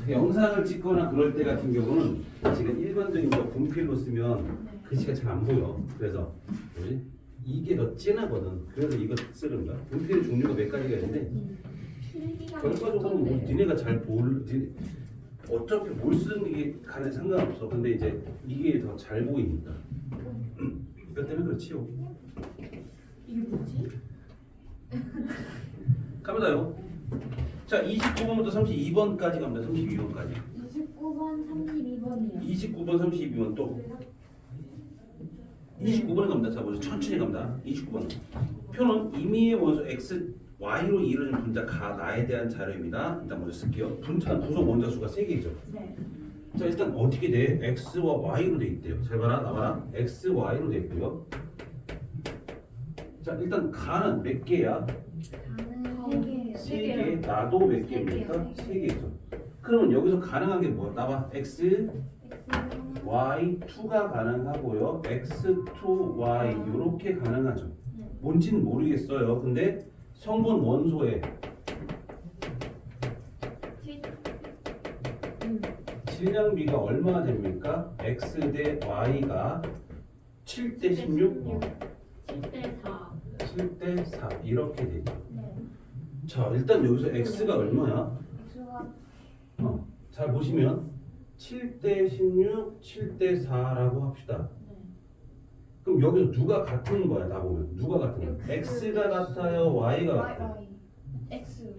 영상을 찍거나 그럴 때 같은 경우는 지금 일반적인 분필로 쓰면 글씨가 잘 안 보여. 그래서 뭐지? 이게 더 진하거든. 그래서 이거 쓰는 거야. 분필 종류가 몇 가지가 있는데 결과적으로 뭐 니네가 잘 어차피 뭘 쓰는 게 간에 상관없어. 근데 이제 이게 더 잘 보이니까. 그것 때문에 그렇지요. 이게 뭐지? 갑니다요. 자, 29번부터 32번까지 갑니다. 32번까지. 29번, 32번이요. 29번, 32번 또 29번에 갑니다. 자, 먼저 천천히 갑니다. 29번. 표는 임의의 원소 x, y로 이루어진 분자 가나에 대한 자료입니다. 일단 먼저 쓸게요. 분자 구성 원자수가 3개죠. 네. 자, 일단 어떻게 돼? x와 y로 돼 있대요. 잘 봐라, 나와라. x, y로 돼 있고요. 자, 일단 가는 몇 개야? 가는 3개예요. 3개. 나도 몇 개입니까? 3개죠. 그러면 여기서 가능한 게 뭐야? 나봐. x, y, 2가 가능하고요. x2, y 이렇게 가능하죠. 뭔지는 모르겠어요. 근데 성분 원소의 질량비가 얼마나 됩니까? x 대 y가 7대 16, 7대 4. 7대 4 이렇게 되죠. 네. 자, 일단 여기서 x가 얼마야? X가 잘 보시면 7대 16, 7대 4라고 합시다. 그럼 여기서 누가 같은 거야? 다 보면 누가 같은 거야? x가 같아요, y가 같아요?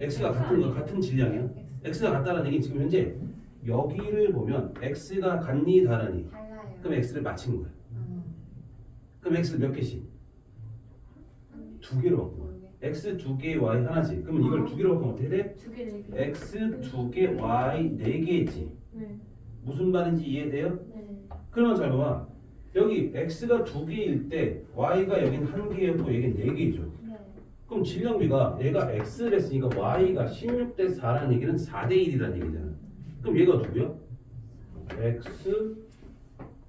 x가 같은 거 같은 질량이야? x가 같다는 얘기는 지금 현재 여기를 보면 x가 같니 다르니? 달라요. 그럼 x를 맞힌 거야. 그럼 x를 몇 개씩? 2개로 바꾼 거야. x 2개, y 하나지. 그러면 이걸 2개로 바꾸면 어떻게 돼? 2개 4개. x 2개, y 4개지. 네. 무슨 말인지 이해돼요? 네. 그러면 잘 봐봐. 여기 x가 2개일 때 y가 여긴 1개였고 여긴 4개죠. 네. 그럼 질량비가 얘가 x를 했으니까 y가 16대 4라는 얘기는 4대 1이라는 얘기잖아. 그럼 얘가 누구야? x,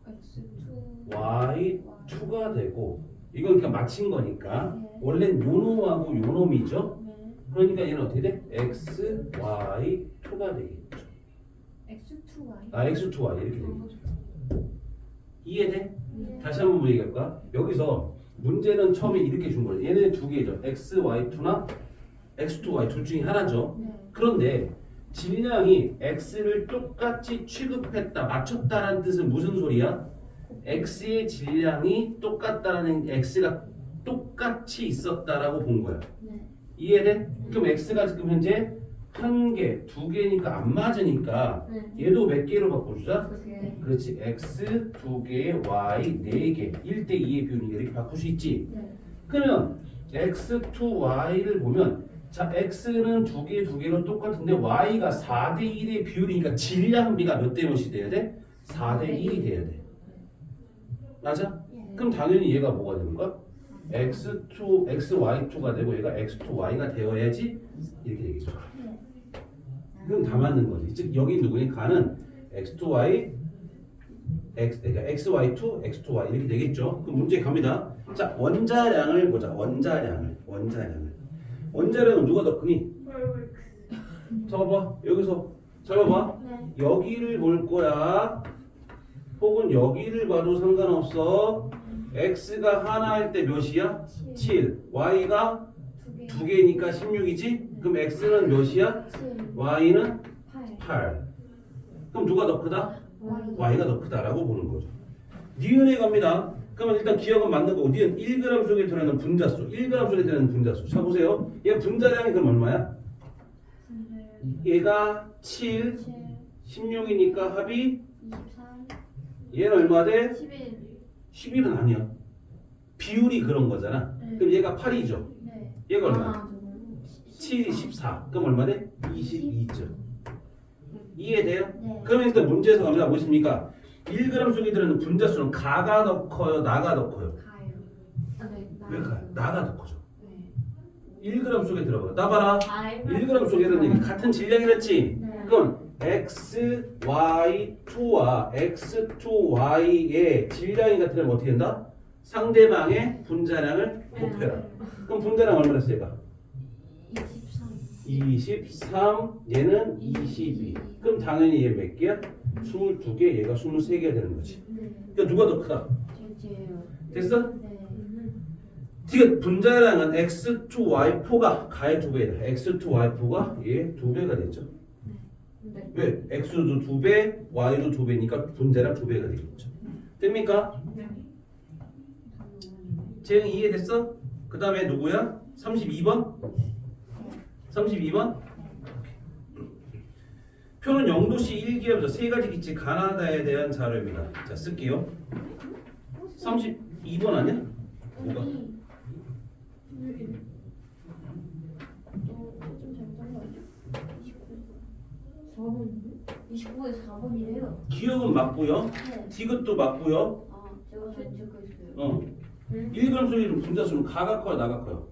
X2 y, 2가 되고 이건 그냥 맞힌 거니까 네. 원래는 요 놈하고 요 놈이죠. 네. 그러니까 얘는 어떻게 돼? x, y, 2가 되겠죠. X2Y. 아, x, 2y 이렇게 되겠죠. 이해돼? 네. 다시 한번 얘기할까? 여기서 문제는 처음에 이렇게 준 거예요. 얘네 두 개죠. x, y2나 x2, y 둘 중에 하나죠. 네. 그런데 질량이 x를 똑같이 취급했다, 맞췄다라는 뜻은 무슨 소리야? x의 질량이 똑같다라는 x가 똑같이 있었다라고 본 거야. 네. 이해돼? 그럼 x가 지금 현재 1개, 2개니까 안 맞으니까 네. 얘도 몇 개로 바꿔주자? 네. 그렇지. x 2개, y 4개 1대 2의 비율이니까 이렇게 바꿀 수 있지. 네. 그러면 x2y를 보면 자 x는 2개로 똑같은데 y가 4대 1의 비율이니까 질량비가 몇 대 몇이 돼야 돼? 4대 1이 돼야 돼. 맞아? 예. 그럼 당연히 얘가 뭐가 되는 거야? xy2가 되고 얘가 x2y가 되어야지 이렇게 되겠죠. 네. 이건 다 맞는 거지. 즉 여기 누구니? 가는 x2y 그러니까 xy2 x2y 이렇게 되겠죠. 그럼 문제 갑니다. 자, 원자량을 보자. 원자량은 누가 더 크니? 잡아봐. 여기서 잡아봐. 네. 여기를 볼 거야. 혹은 여기를 봐도 상관없어. x가 하나일 때 몇이야? 7. y가 2개니까 16이지? 그럼 x는 몇이야? 7. y는 8. 8. 그럼 누가 더 크다? Y. y가 더 크다라고 보는 거죠. 니은에 갑니다. 그러면 일단 기억은 맞는 거고 니은 1g 속에 들어있는 분자수 1g 속에 들어있는 분자수 자 보세요. 얘 분자량이 그럼 얼마야? 얘가 7 7. 16이니까 합이 23. 얘는 얼마 돼? 11. 11은 아니야. 비율이 그런 거잖아. 네. 그럼 얘가 8이죠. 네. 얘가 얼마? 아, 7이 14. 그럼 얼마 돼? 22점. 이해돼요? 네. 그럼 일단 문제에서 갑니다. 뭐 있습니까? 1g 속에 들어있는 분자수는 가가 더 커요? 나가 더 커요? 가요. 아, 네. 왜 가요? 나가 더 커져. 네. 1g 속에 들어가. 나봐라. 가요. 1g 속에 들어있는 게 같은 질량이랬지? 네. 그럼 xy2와 x2y의 질량이 같으면 어떻게 된다? 상대방의 분자량을 곱해라. 그럼 분자량 얼마나 했어 얘가? 23. 23, 얘는 22. 그럼 당연히 얘 몇 개야? 22개, 얘가 23개가 되는 거지. 네. 그러니까 누가 더 크다? 제제요. 됐어? 네. 지금 분자량은 x2y4가 가의 2배다. x2y4가 얘 2배가 됐죠. 네. 왜? x도 2배, y도 2배니까 분자량 2배가 되겠죠. 됩니까? 쟤는 이해됐어? 그 다음에 누구야? 32번? 32번? 표는 0도씨 1기업에서 세 가지 기체 가나다에 대한 자료입니다. 자, 쓸게요. 32번 아니야? 뭐가? 좀 29에서 4번이래요. 기억은 맞고요. 네. 디귿도 맞고요. 아, 제가 잘 찍고 있어요. 어. 1g 소리는 분자수는 가가 커요, 나가 커요?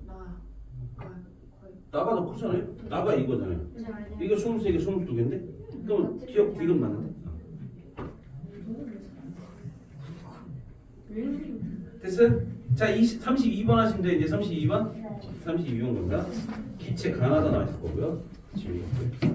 나가 더 크잖아요. 나가 이거잖아요. 이게 23개, 22개인데? 그럼 기억 디귿 맞는데? 됐어요? 자, 32번 하시면 돼. 이제 32번? 네. 32번 겁니다. 기체 가나다 나와 있을 거고요. 지금 이거.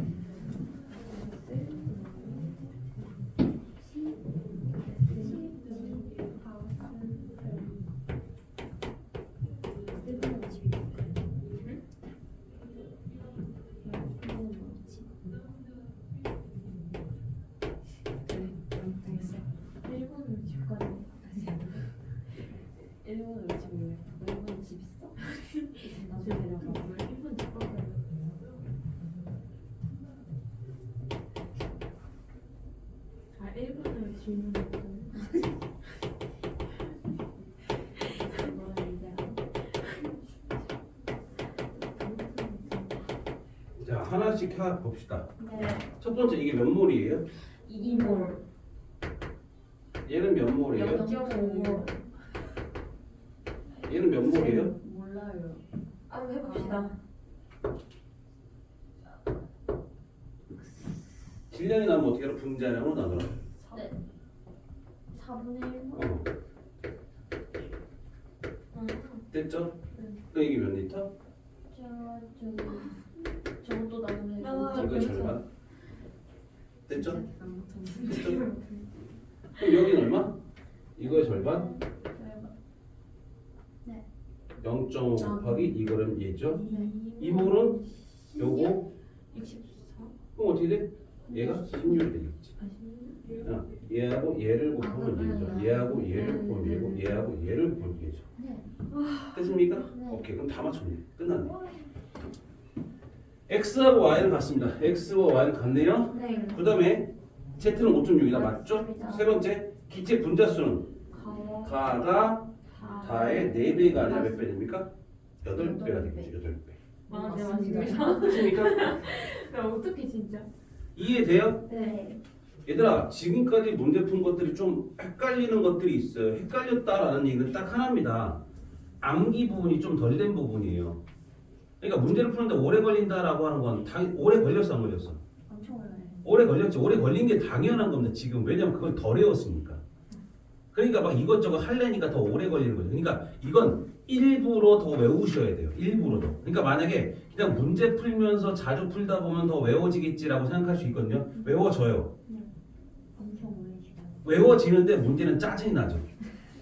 일본은 왜 집 몰래? 일본 집 있어? 나중에 내려가. 일본 집 가봐요. 아, 일본어로 질문했거든. 자, 하나씩 봅시다. 네. 첫 번째 이게 몇 몰이에요? 2몰. 얘는 몇 몰이에요? 0.5몰. 얘는 몇 몰이에요? 몰라요. 한번 해봅시다. 질량이 나면 어떻게 하나? 분자량으로 나눠라. 네. 4분의 1몰. 됐죠? 그 이게 몇 리터? 저것도 나오면 아, 이거 그래서. 절반. 됐죠? 됐죠? 그럼 여기는 얼마? 이거의 절반? 0.5 곱하기 이거는 얘죠? 이몰은 요거 64? 그럼 어떻게 돼? 얘가 16이 되겠지. 야, 얘하고 얘를 곱하면 얘죠. 얘하고 얘를 곱하면 얘고 얘하고 얘를 곱하면 얘죠. 네. 됐습니까? 네. 오케이, 그럼 다 맞췄네. 끝났네. x하고 y는 같습니다. x와 y는 같네요. 네. 그 다음에 z는 5.6이다. 맞죠? 맞습니다. 세 번째 기체 분자수는 가가 다의 4배가 아니라 몇 배 됩니까? 8배가 되겠죠. 8배. 아, 네, 맞습니다. 맞습니다. 됐습니까? 야, 어떻게 진짜? 이해돼요? 네. 얘들아, 지금까지 문제 푼 것들이 좀 헷갈리는 것들이 있어요. 헷갈렸다라는 얘기는 딱 하나입니다. 암기 부분이 좀 덜 된 부분이에요. 그러니까 문제를 푸는데 오래 걸린다라고 하는 건 오래 걸렸어, 안 걸렸어? 엄청 어려워요. 오래 걸렸죠. 오래 걸린 게 당연한 겁니다. 지금 왜냐면 그걸 덜 외웠으니까. 그러니까 막 이것저것 하려니까 더 오래 걸리는 거죠. 그러니까 이건 일부러 더 외우셔야 돼요. 일부러도. 그러니까 만약에 그냥 문제 풀면서 자주 풀다 보면 더 외워지겠지라고 생각할 수 있거든요. 외워져요. 엄청 오래 시간. 외워지는데 문제는 짜증이 나죠.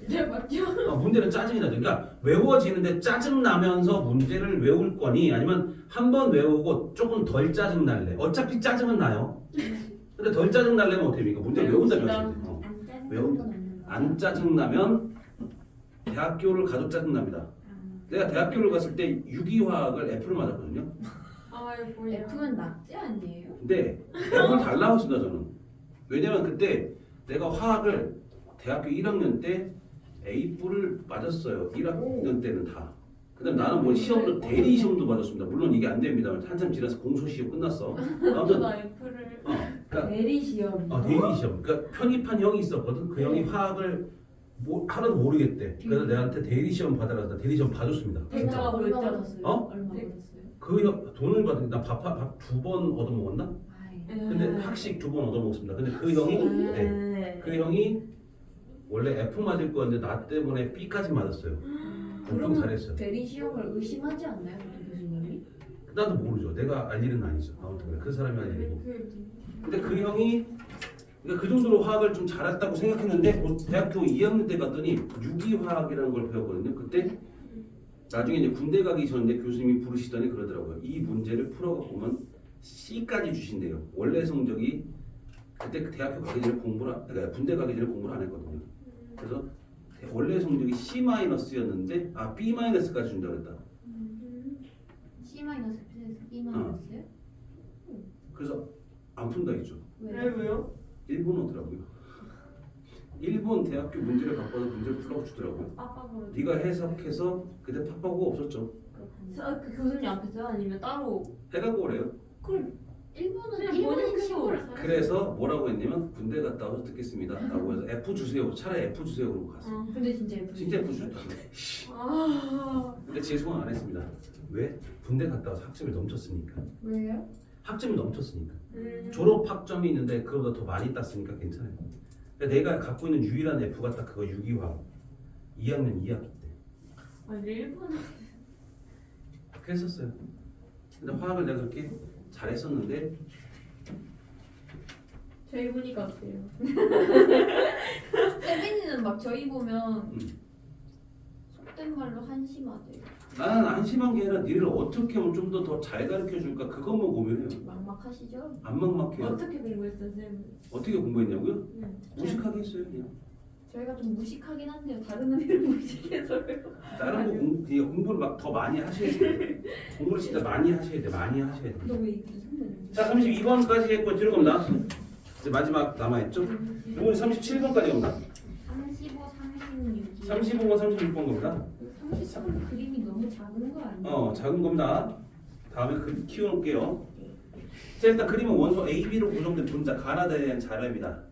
네, 맞죠? 문제는 짜증이 나죠. 그러니까 외워지는데 짜증 나면서 문제를 외울 거니 아니면 한 번 외우고 조금 덜 짜증 날래. 어차피 짜증은 나요. 근데 덜 짜증 날려면 어떻게 됩니까? 문제를 외운다면 하시면 돼요. 안 짜는 외운- 정도는 없는 거. 안 짜증 나면 대학교를 가도 짜증 납니다. 내가 대학교를 갔을 때 유기화학을 F를 맞았거든요. 아, 이거 뭐야? F는 낙지 아니에요? 근데 F를 달라고 했습니다 저는. 왜냐면 그때 내가 화학을 대학교 1학년 때 A뿔을 맞았어요. 1학년 때는 다. 그다음 나는 뭐 시험도 대리 시험도 맞았습니다. 물론 이게 안 됩니다. 한참 지나서 공소 시험 끝났어. 아무튼 나 F를. 그러니까 대리 시험. 대리 시험. 그러니까 편입한 형이 있었거든. 그 형이 화학을 하나도 모르겠대. 그래서 내한테 대리 시험 받아라. 나 대리 시험 봐줬습니다. 대가가 얼마 뭐였죠? 받았어요? 어? 얼마 네. 받았어요? 그 형 돈을 받은 나밥 2번 얻어 먹었나? 아이. 근데 학식 2번 얻어 먹었습니다. 근데 그 형이 네. 그 형이 원래 F 맞을 거였는데 나 때문에 B까지 맞았어요. 엄청 잘했어요. 대리 시험을 의심하지 않나요, 우리 교수님이? 나도 모르죠. 내가 알 일은 아니죠. 아무튼 그 사람이 알 일이고. 근데 그 형이 그러니까 그 정도로 화학을 좀 잘했다고 생각했는데 대학교 2학년 때 갔더니 유기화학이라는 걸 배웠거든요. 그때 나중에 이제 군대 가기 전에 교수님이 부르시더니 그러더라고요. 이 문제를 풀어갖고 보면 C까지 주신대요. 원래 성적이 그때 그 대학교 가기 전에 그러니까 군대 가기 전에 공부를 안 했거든요. 그래서 원래 성적이 C-였는데 B-까지 준다고 그랬다. C 마이너스 B에서 B 마이너스요? 그래서 안 푼다 했죠. 왜요? 일본어더라고요. 일본 대학교 문제를 갖고 와서 문제를 풀라고 주더라고요. 빡빡으로. 네가 해석해서 그때 팝하고 없었죠. 그 교수님 앞에서 아니면 따로? 해갖고 그래요. 그럼 일본은 그냥 일본인 본인 친구를 크고. 그래서 뭐라고 했냐면 군대 갔다 와서 듣겠습니다 라고 해서 F 주세요. 차라리 F 주세요 그러고 갔어. 근데 진짜 예쁘죠? 진짜 F 주셨다. 아. 근데 제 소원 안 했습니다. 왜? 군대 갔다 와서 학점이 넘쳤으니까. 왜요? 학점이 넘쳤으니까. 졸업 학점이 있는데 그거보다 더 많이 땄으니까 괜찮아요. 그러니까 내가 갖고 있는 유일한 F가 딱 그거 유기화학 2학년 2학기 때 아니 일본. 그랬었어요. 근데 화학을 내가 그렇게 잘했었는데 저희 보니까 어때요? 세빈이는 막 저희 보면 음. 속된 말로 한심하대요. 나는 안심한 게 아니라 니를 어떻게 하면 좀 더 잘 가르쳐 줄까 그것만 고민해요. 막막하시죠? 안 막막해요. 어떻게 공부했어요, 쌤? 어떻게 공부했냐고요? 응. 무식하게 했어요 그냥. 저희가 좀 무식하긴 한데요. 다른 의미로 무식해서요. 다른 거 그냥 공부를 막 더 많이 하셔야 돼요. 공부를 진짜 많이 하셔야 돼. 많이 하셔야 돼. 너왜 이렇게 선배님? 자 32번까지 했고 뒤로 갑니다. 이제 마지막 남아있죠? 이번에 37번까지 갑니다. 35, 36이 35번, 36번 겁니다. 33번 그림이 너무 작은 거 아니에요? 작은 겁니다. 다음에 키워놓을게요. 자 일단 그림은 원소 A, B로 구성된 분자 가나다에 대한 자료입니다.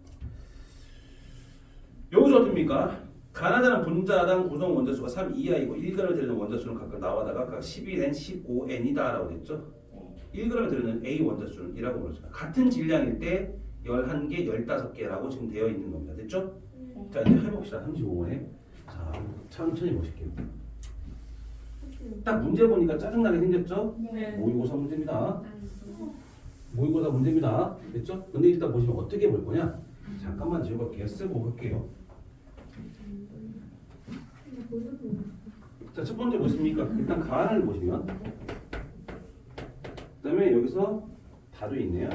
여기서 어떻습니까? 가나다는 분자당 구성 원자수가 3 이하이고 1g에 들어있는 원자수는 각각 나와다가 각 12N, 15N이다 라고 됐죠? 1g에 들어있는 A 원자수는 2라고 그러죠. 같은 질량일 때 11개, 15개라고 지금 되어 있는 겁니다. 됐죠? 자 이제 해봅시다. 35번에 자 천천히 보실게요. 딱 문제 보니까 짜증나게 생겼죠? 네. 모의고사 문제입니다. 모의고사 문제입니다. 됐죠? 근데 일단 보시면 어떻게 볼 거냐? 잠깐만 지워갈게요. 쓰고 갈게요. 자, 첫 번째 보십니까? 일단 가를 보시면 그 다음에 여기서 다도 있네요.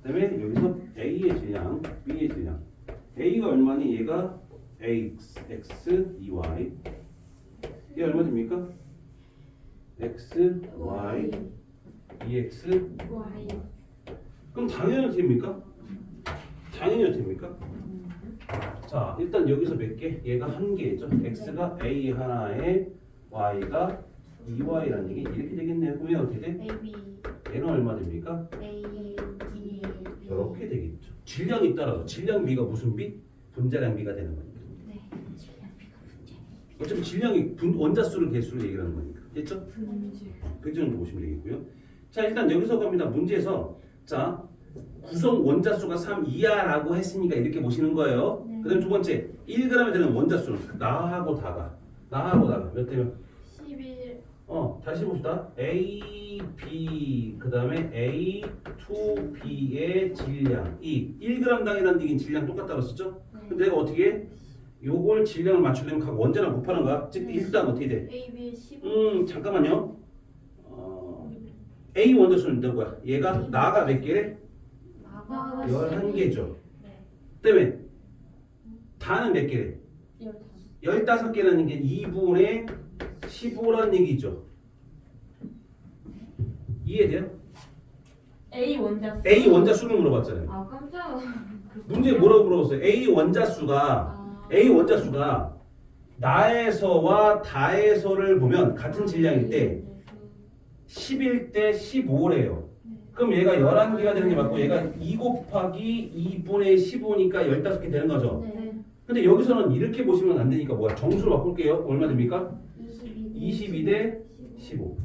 그 다음에 여기서 A의 질량, B의 질량. A가 얼마니? 얘가 X, EY. 얘 얼마 됩니까? X, Y, EX. 와이. 그럼 당연히 어떻게 됩니까? 당연히 어떻게 됩니까? 자, 일단 여기서 몇 개? 얘가 한 개죠. X가 A 하나에 Y가 2Y라는 얘기 이렇게 되겠네요. 그러면 어떻게 돼? A, B, 얘는 얼마 됩니까? A, D, B. 이렇게 되겠죠. 질량이 따라서 질량 B가 무슨 B? 분자량 B가 되는 겁니다. 네. 질량비가 문제. 어차피 질량이 원자수를 개수를 얘기하는 거니까. 됐죠? 분지. 그 정도 보시면 되겠고요. 자, 일단 여기서 갑니다. 문제에서 자 구성 원자수가 3 이하라고 했으니까 이렇게 보시는 거예요. 네. 그다음 두 번째 1g에 되는 원자수는 나하고 다가 몇 대면 11. 다시 봅시다. A, B 그다음에 A, 2B의 질량 이 1g당이라는 얘기는 질량 똑같다고 썼죠? 근데 내가 어떻게 해? 요걸 질량을 맞추려면 각 원자랑 곱하는 거야. 즉 일단 어떻게 돼? A, B 15. 잠깐만요. A 원자수는 누구야? 얘가 나가 몇 개래? 나가 11개죠. 네. 그다음에 다는 몇 개래? 15개라는 게 2분의 15라는 얘기죠. 이해돼요? A 원자수. A 원자수를 물어봤잖아요. 아 깜짝아. 문제 뭐라고 물어봤어요? A 원자수가 나에서와 다에서를 보면 같은 질량일 때 11대 15래요. 그럼 얘가 11개가 되는 게 맞고 얘가 2 곱하기 2분의 15니까 15개 되는 거죠. 네. 근데 여기서는 이렇게 보시면 안 되니까 뭐야? 정수로 바꿀게요. 얼마 됩니까? 22대 15.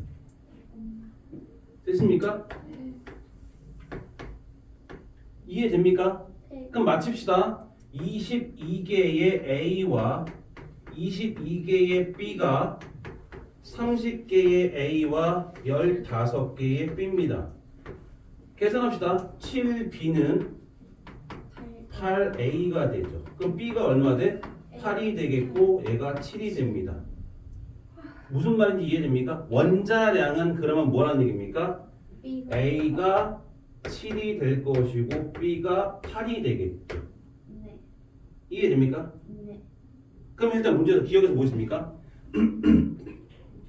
됐습니까? 이해됩니까? 네. 그럼 맞춥시다. 22개의 A와 22개의 B가 30개의 A와 15개의 B입니다. 계산합시다. 7B는 8A가 되죠. 그럼 B가 얼마 돼? 8이 되겠고 얘가 7이 됩니다. 무슨 말인지 이해됩니까? 원자량은 그러면 뭐라는 얘기입니까? A가 7이 될 것이고 B가 8이 되겠죠. 네. 이해됩니까? 네. 그럼 일단 문제에서 기억에서 뭐 있습니까?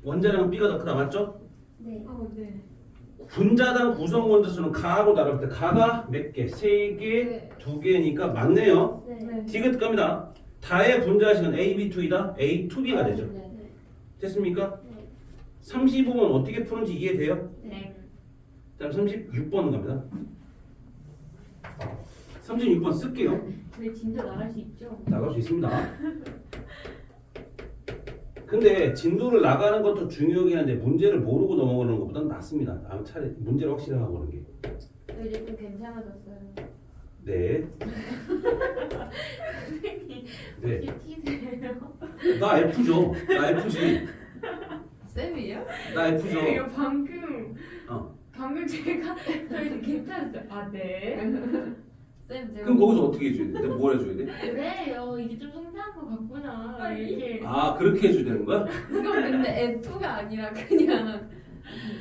원자량은 B가 더 크다 맞죠? 네. 네. 분자당 구성 원자수는 가하고 나눌 때 가가 몇 개? 3개, 네. 2개니까 맞네요. 네. 디귿 갑니다. 다의 분자식은 A2B다. A2B가 되죠. 네. 됐습니까? 네. 35번 어떻게 푸는지 이해돼요? 네. 다음 36번 갑니다. 36번 쓸게요. 저희 진도 나갈 수 있죠? 나갈 수 있습니다. 근데 진도를 나가는 것도 중요하긴 한데 문제를 모르고 넘어가는 것보다는 낫습니다. 아무 차라리 문제를 확실히 하고 오는 게. 이제 좀 괜찮아졌어요. 네. 네. 혹시 T세요? 나 F죠. 나 F지. 쌤이요? 나 F죠. 이거 방금 어. 방금 제가 저희 괜찮았어요. 아 네. 쌤 제가 그럼 거기서 어떻게 해줘야 돼? 내가 뭘 해줘야 돼? 그래요. 이제 좀 성장한 것 같구나. 이렇게. 아 그렇게 해줘야 되는 거야? 이건 근데 F가 아니라 그냥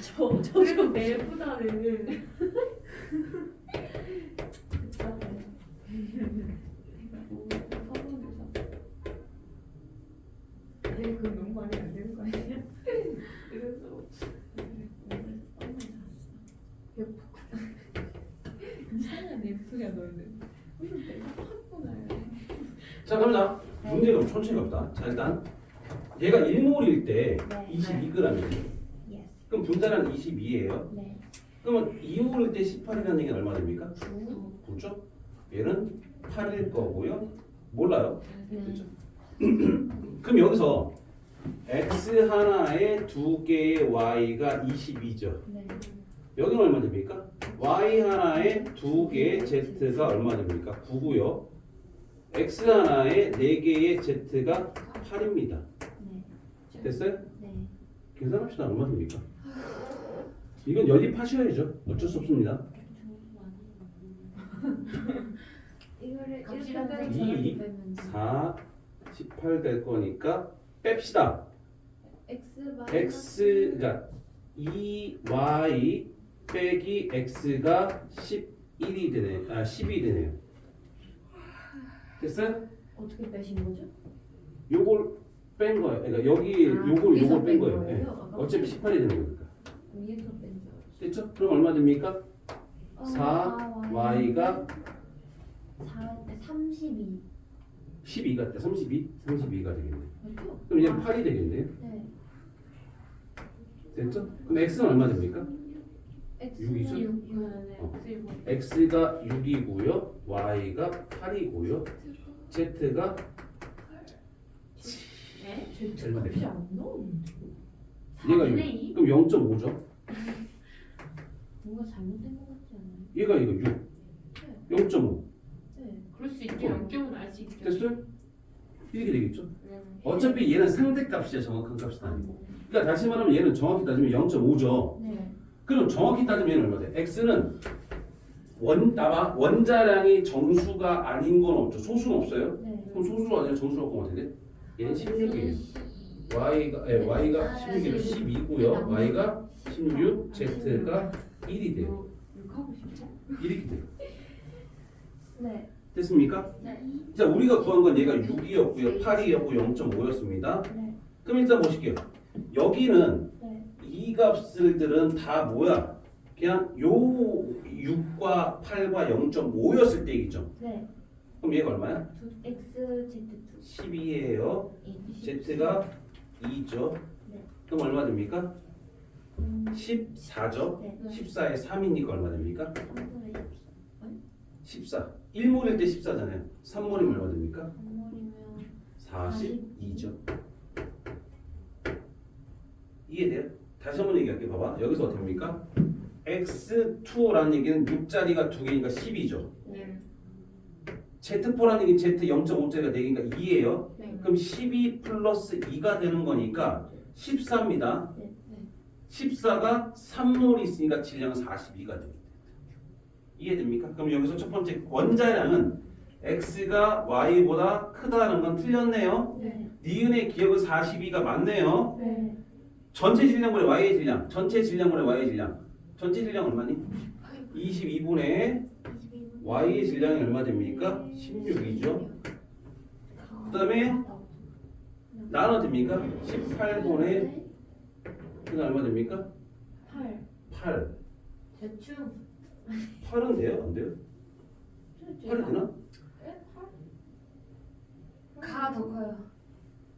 좀 내보다는 네, 그건 너무 말이 안 되는 거 아니야? 그래서 이상한 F야 너는. 내가 팠구나. 자 갑니다. 문제가 좀 천천히 갑시다. 자 일단 얘가 1몰일 때 네. 22g이에요. Yes. 그럼 분자량 22예요. 네. 그러면 2몰일 때 18이라는 얘기는 얼마 됩니까? 9. 9죠? 얘는 8일 거고요. 몰라요. 네. 그렇죠? 그럼 여기서 x 하나에 2개의 y가 22죠. 네. 여기는 얼마 됩니까? y 하나에 2개의 z가 얼마 됩니까? 9고요. x 하나에 4개의 z가 8입니다. 네. 됐어요? 네. 계산합시다. 얼마 됩니까? 이건 연립하셔야죠. 어쩔 수 없습니다. 이거를 갑시다, 이렇게 선생님. 이, 빼면 4, 18 될 거니까 뺍시다. x x가 2y 빼기 x가 11이 되네. 아 10이 되네요. 됐어요? 어떻게 빼신 거죠? 요걸 뺀 거예요. 그러니까 여기 요걸 뺀 거예요. 예. 어차피 18이 되는 거니까. 위에서 뺀 줄. 됐죠? 그럼 얼마 됩니까? 4 y가 32. 12가 32가 되겠네. 맞죠? 그럼 얘는 8이 되겠네요. 네. 됐죠? 그럼 x는 얼마 됩니까? x는 6이죠? 6. x가 6이고요. y가 8이고요. z가 네? 얼마 됩니까? 안 나오는데? 얘가 4분의 6. 이? 그럼 0.5죠. 뭔가 잘못된 것 같지 않아요? 얘가 이거 6. 0.5. 네. 그럴 수 있게 영점은 알 수 있게. 됐어요? 이렇게 되겠죠? 어차피 얘는 상대값이야. 정확한 값이 아니고. 그러니까 다시 말하면 얘는 정확히 따지면 0.5죠. 네. 그럼 정확히 따지면 얘는 얼마 돼? x는 원자량이 정수가 아닌 건 없죠. 소수는 없어요. 네. 그럼 소수가 아니라 정수가 그럼 어떻게 돼? 얘는 16이에요. y가 16이면 12고요. y가 16, z가 1이 돼요. 6 하고 싶어? 이렇게 돼요. 네. 됐습니까? 네. 자, 우리가 구한 건 얘가 6이었고요, 8이었고 0.5였습니다. 네. 그럼 일단 보실게요. 여기는 네. 이 값들은 다 뭐야? 그냥 요 6과 8과 0.5였을 때 얘기죠. 네. 그럼 얘가 얼마야? x z 12예요. z가 2죠. 네. 그럼 얼마 됩니까? 14죠. 네. 14에 3이니까 얼마 됩니까? 3분의 14. 1몰일 때 14잖아요. 3몰이면 얼마 됩니까? 3몰이면 42죠. 이해돼요? 다시 한번 얘기할게요. 봐봐. 여기서 어떻게 됩니까? x2라는 얘기는 6자리가 2개니까 10이죠. 네. z4라는 얘기는 z 0.5자리가 4개니까 2예요. 네. 그럼 12 플러스 2가 되는 거니까 14입니다. 네. 14가 3몰이 있으니까 질량은 42가 됩니다. 이해됩니까? 그럼 여기서 첫 번째 원자량은 x가 y보다 크다는 건 틀렸네요. 네. 니은의 기억은 42가 맞네요. 네. 전체 질량분의 y의 질량, 전체 질량분의 y의 질량. 전체 질량 얼마니? 22분의 y의 질량이 얼마 됩니까? 16이죠. 그 다음에 나눠 됩니까? 18분의 그게 얼마 됩니까? 8. 8. 대충. 8은 돼요? 안 돼요? 8이 되나? 가더 커요.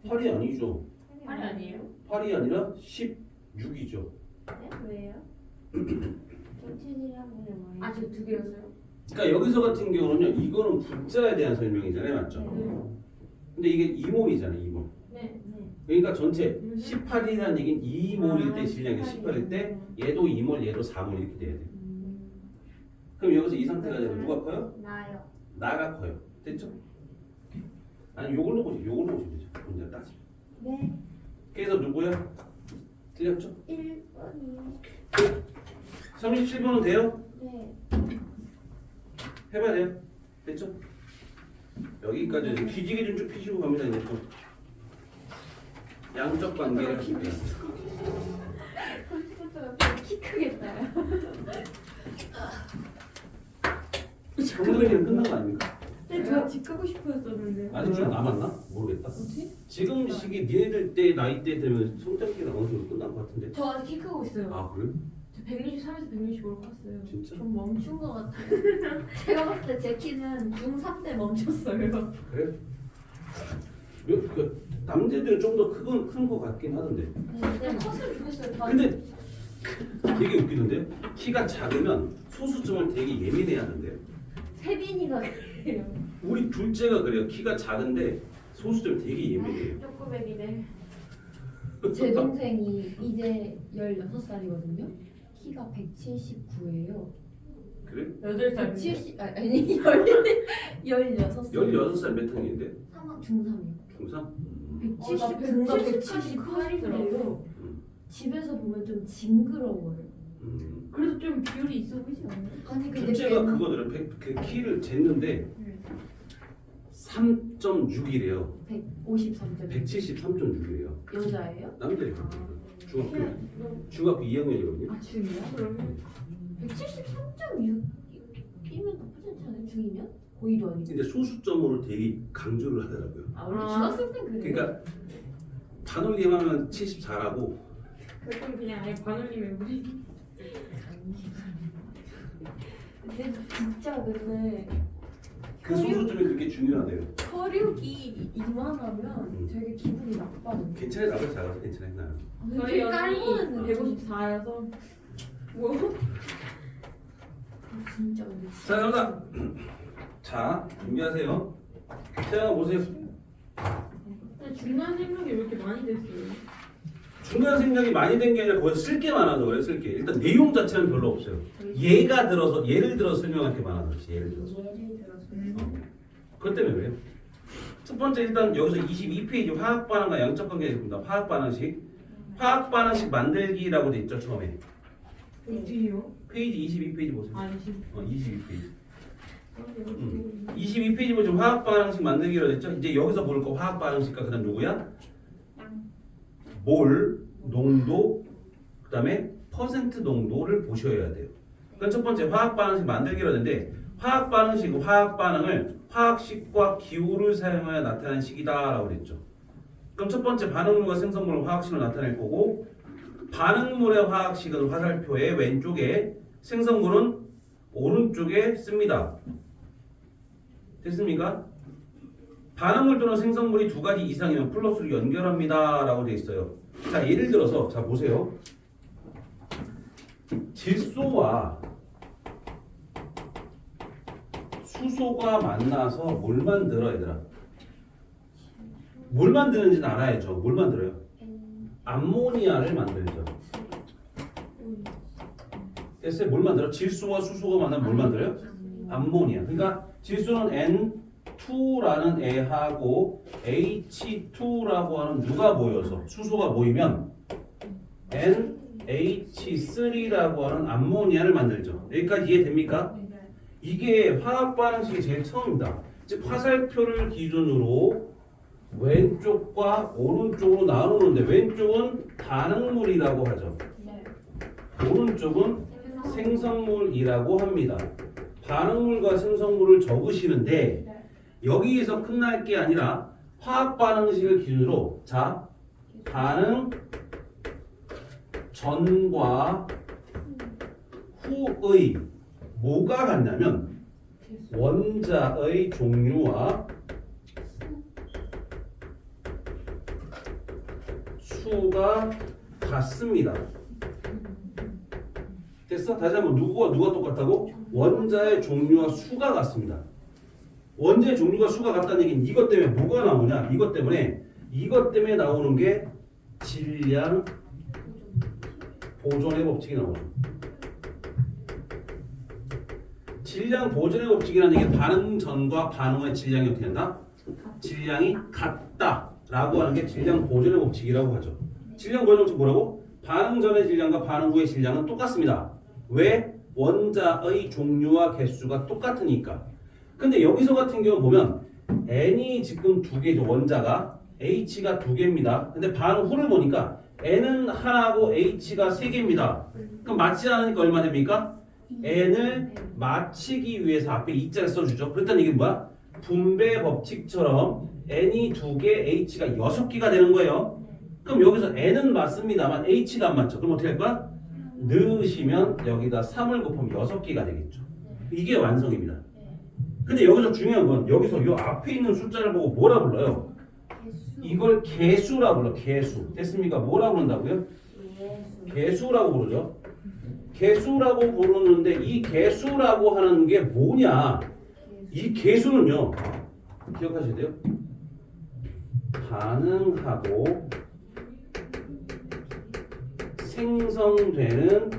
8이 아니죠. 8이 아니에요? 8이 아니라 16이죠. 네? 왜요? 전체질량분의 y. 아, 저 두 개였어요? 그러니까 여기서 같은 경우는요. 이거는 분자에 대한 설명이잖아요. 맞죠? 네. 근데 이게 2몰이잖아요. 2몰. 네. 네. 그러니까 전체 18이라는 얘기는 2몰일 때 질량이 18 18일 때 얘도 2몰 얘도 4몰 이렇게 돼야 돼요. 그럼 여기서 이 상태가 되면 누가 커요? 나요. 나가 커요. 됐죠? 아니 요걸로 보시 요걸로 보시면 되죠. 문제 따지. 네. 그래서 누구야? 틀렸죠? 1번이요. 37번은 돼요? 네. 해봐야 돼요. 됐죠? 여기까지 이제 기지개 좀 쭉 피시고 갑니다. 이제 또 양적 관계를 할게요. 키 크겠다. 정도면 끝난 거 아닙니까? 네, 저 집 가고 싶어했었는데. 아직 좀 남았나? 모르겠다. 지금 시기 니네들 때 나이 때 되면 성장기가 어느 정도 끝난 것 같은데. 저 아직 키 크고 있어요. 아 그래? 저 163에서 165로 컸어요. 진짜? 좀 멈춘 것 같아요. 제가 봤을 때 제 키는 중3 때 멈췄어요. 그래? 남자들은 좀 더 큰 거 같긴 하던데. 근데 컸으면 좋겠어요. 근데 되게 웃기던데요? 키가 작으면 소수점을 되게 예민해 하는데요. 세빈이가 그래요. 우리 둘째가 그래요. 키가 작은데 소수점 되게 예민해요. 쪼꼬백이네. 제 동생이 이제 16살이거든요. 키가 179예요. 그래? 8살. 170 아니 16살. 16살 몇 학년인데? 3학 중3이요. 중3? 170 178인데요. 집에서 보면 좀 징그러워요. 그래도 좀 비율이 있어 보이지 않아요? 아니 근데 둘째가 그거더라. 그 키를 쟀는데 3.6이래요. 153점. 173.6이래요. 여자예요? 남자예요. 중학교 2학년이거든요. 아 중이요? 그러면 173.6이면 나쁘지 않지 않아요? 중이면? 고2도 아니고. 근데 소수점으로 되게 강조를 하더라고요. 아 원래 아. 중학생 때 그래요? 그러니까 반올림하면 74라고. 그럼 그냥 아예 반올림을 우리. 근데 진짜 근데 그 소수점이 그렇게 중요하대요. 혈육이 이만하면 되게 기분이 나빠요. 괜찮아요. 나보다 작아서 괜찮아요. 나는. 저희 깔보는 언니 느낌. 154여서 뭐? 진짜 근데 자, 갑니다. 자, 준비하세요. 태양아 보세요. 근데 중간 생각이 왜 이렇게 많이 됐어요? 중간 생각이 많이 된 게 아니라 거기서 쓸 게 많아서 그래요. 쓸 게. 일단 내용 자체는 별로 없어요. 예를 들어서 설명할 게 많아서 그렇지. 예를 들어서. 예를 들어서 그것 때문에 왜요? 첫 번째 일단 여기서 22페이지 화학 반응과 양적 관계 있습니다. 화학 반응식. 화학 반응식 만들기라고 돼 있죠, 처음에. 어디요? 페이지 22페이지 보세요. 아, 20. 22페이지. 22페이지 보시면 화학 반응식 만들기로 됐죠? 이제 여기서 볼 거 화학 반응식과 그다음 누구야? 몰, 농도, 그다음에 퍼센트 농도를 보셔야 돼요. 그럼 첫 번째 화학 반응식 만들기로 했는데 화학 반응식, 화학 반응을 화학식과 기호를 사용하여 나타낸 식이다라고 그랬죠. 그럼 첫 번째 반응물과 생성물을 화학식으로 나타낼 거고 반응물의 화학식은 화살표의 왼쪽에 생성물은 오른쪽에 씁니다. 됐습니까? 반응물 또는 생성물이 두 가지 이상이면 플러스로 연결합니다 라고 되어 있어요. 자, 예를 들어서 자 보세요. 질소와 수소가 만나서 뭘 만들어 얘들아? 뭘 만드는지는 알아야죠. 뭘 만들어요? 암모니아를 만들죠. 됐어요? 뭘 만들어? 질소와 수소가 만나면 뭘 만들어요? 암모니아. 그러니까 질소는 N2라는 애하고 H2라고 하는 누가 모여서 수소가 모이면 NH3라고 하는 암모니아를 만들죠. 여기까지 이해됩니까? 이게 화학 반응식이 제일 처음입니다. 즉 화살표를 기준으로 왼쪽과 오른쪽으로 나누는데 왼쪽은 반응물이라고 하죠. 네. 오른쪽은 생성물이라고 합니다. 반응물과 생성물을 적으시는데 여기에서 끝날 게 아니라 화학 반응식을 기준으로 자 반응 전과 후의 뭐가 같냐면 원자의 종류와 수가 같습니다. 됐어? 다시 한번 누가 똑같다고? 원자의 종류와 수가 같습니다. 원자의 종류가 수가 같다는 얘기는 이것 때문에 뭐가 나오냐? 이것 때문에 나오는 게 질량 보존의 법칙이 나오죠. 질량 보존의 법칙이라는 게 반응 전과 반응 후의 질량이 어떻게 된다? 질량이 같다라고 하는 게 질량 보존의 법칙이라고 하죠. 질량 보존의 법칙 뭐라고? 반응 전의 질량과 반응 후의 질량은 똑같습니다. 왜? 원자의 종류와 개수가 똑같으니까. 근데 여기서 같은 경우 보면 N이 지금 두 개죠. 원자가 H가 두 개입니다. 근데 반응 후를 보니까 N은 하나고 H가 세 개입니다. 그럼 맞지 않으니까 얼마 됩니까? N을 맞추기 위해서 앞에 2자를 써주죠. 그랬더니 이게 뭐야? 분배 법칙처럼 N이 두 개, H가 6개가 되는 거예요. 그럼 여기서 N은 맞습니다만 H가 안 맞죠. 그럼 어떻게 할 거야? 넣으시면 여기다 3을 곱하면 6개가 되겠죠. 이게 완성입니다. 근데 여기서 중요한 건 여기서 이 앞에 있는 숫자를 보고 뭐라 불러요? 이걸 개수라 불러. 개수. 됐습니까? 뭐라 부른다고요? 개수라고 부르죠. 개수라고 부르는데 이 개수라고 하는 게 뭐냐? 이 개수는요. 기억하셔야 돼요. 반응하고 생성되는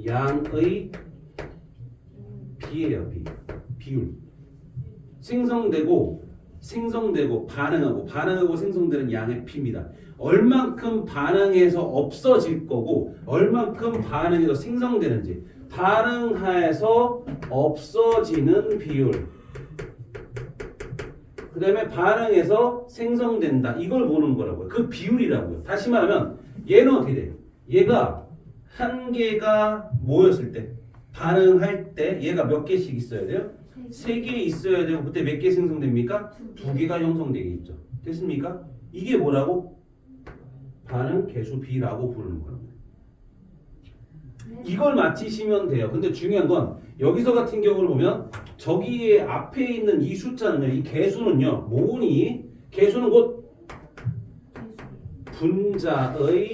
양의 비예요. 비율. 생성되고 반응하고 생성되는 양의 비입니다. 얼만큼 반응해서 없어질 거고 얼만큼 반응해서 생성되는지 반응해서 없어지는 비율 그 다음에 반응해서 생성된다 이걸 보는 거라고요. 그 비율이라고요. 다시 말하면 얘는 어떻게 돼요? 얘가 한 개가 모였을 때 반응할 때 얘가 몇 개씩 있어야 돼요? 3개 있어야 되고 그때 몇 개 생성됩니까? 2개가 형성되겠죠. 됐습니까? 이게 뭐라고? 반응 개수 비라고 부르는 거예요. 이걸 맞히시면 돼요. 근데 중요한 건 여기서 같은 경우를 보면 저기에 앞에 있는 이 숫자는요. 이 개수는요. 뭐니? 개수는 곧 분자의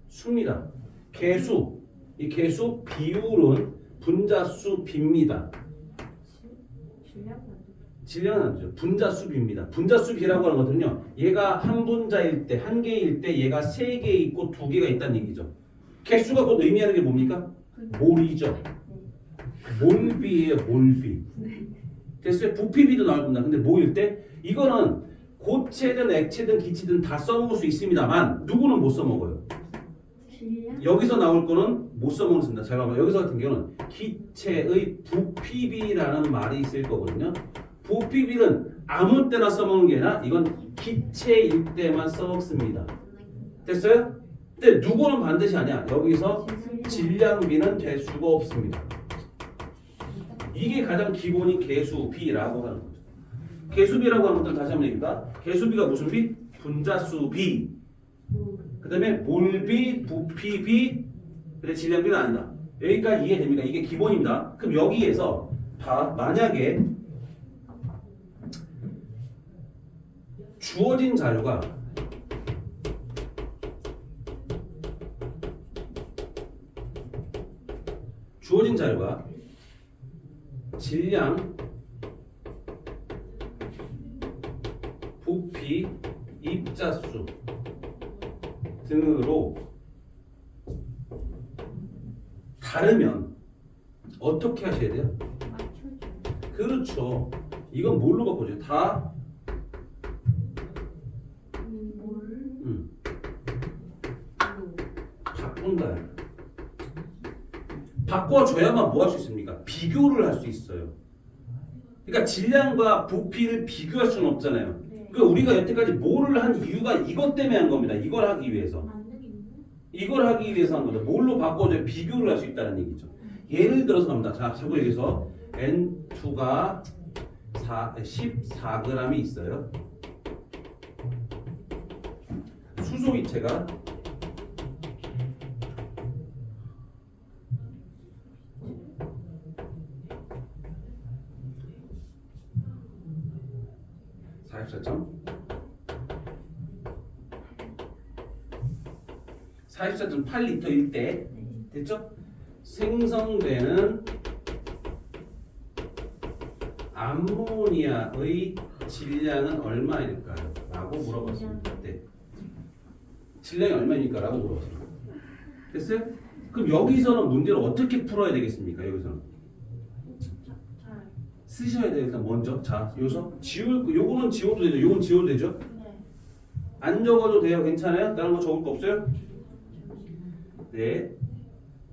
수입니다. 개수. 이 개수 비율은 분자수 비입니다. 질량은 아니죠. 분자수비입니다. 분자수비라고 하는 것은요. 얘가 한 분자일 때, 한 개일 때 얘가 3개 있고 2개가 있다는 얘기죠. 개수가 곧 의미하는 게 뭡니까? 몰이죠. 몰비예요. 몰비. 됐어요? 부피비도 나옵니다. 근데 뭐일 때? 이거는 고체든 액체든 기체든 다 써먹을 수 있습니다만 누구는 못 써먹어요. 여기서 나올 거는 못 써먹습니다. 잘 봐봐. 여기서 같은 경우는 기체의 부피비라는 말이 있을 거거든요. 부피비는 아무 때나 써먹는 게 아니라 이건 기체일 때만 써먹습니다. 됐어요? 근데 누구는 반드시 아니야. 여기서 질량비는 될 수가 없습니다. 이게 가장 기본인 개수비라고 하는 거죠. 개수비라고 하는 것들 다시 한번 얘기합니다. 개수비가 무슨 비? 분자수비. 그 다음에 몰비, 부피비, 근데 질량비는 아니다. 여기까지 이해됩니까? 이게 기본입니다. 그럼 여기에서 만약에 주어진 자료가 질량, 부피, 입자수 등으로 다르면 어떻게 하셔야 돼요? 그렇죠. 이건 뭘로 바꿔줘요? 다 바꿔줘야만 뭐 할 수 있습니까? 비교를 할 수 있어요. 그러니까 질량과 부피를 비교할 수는 없잖아요. 네. 그러니까 우리가 여태까지 뭐를 한 이유가 이것 때문에 한 겁니다. 이걸 하기 위해서. 이걸 하기 위해서 한 거죠. 뭘로 바꿔줘야 비교를 할 수 있다는 얘기죠. 예를 들어서 갑니다. 자, 자꾸 여기서 N2가 14g이 있어요. 수소기체가 44.8리터일 때 됐죠? 생성되는 암모니아의 질량은 얼마일까요? 라고 물어봤습니다. 네. 질량이 얼마입니까? 라고 물어봤습니다. 됐어요? 그럼 여기서는 문제를 어떻게 풀어야 되겠습니까? 여기서는 잘. 쓰셔야 돼요. 일단 먼저 자 요서 요거는 지워도 되죠. 요건 지워도 되죠. 네. 안 적어도 돼요. 괜찮아요? 다른 거 적을 거 없어요? 네.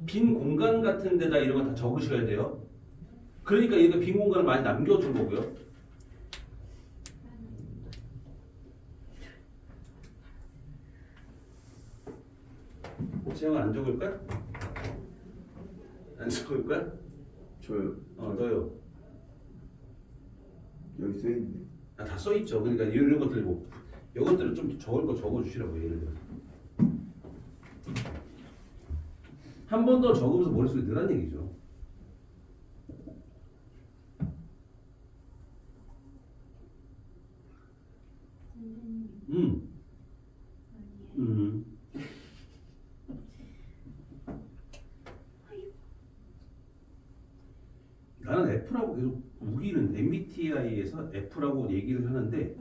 빈 공간 같은 데다 이런 거 다 적으셔야 돼요. 그러니까 얘가 빈 공간을 많이 남겨준 거고요. 재영아 안 적을 거야? 안 적을 거야? 저요. 너요. 여기 써 있네. 다 써있죠. 그러니까 이런 것들 뭐 이것들을 좀 적을 거 적어주시라고 예를 들어. 한 번 더 적으면서 머릿속에 넣으란 얘기죠. 음. 음. 나는 F라고 계속 우기는 MBTI에서 F라고 얘기를 하는데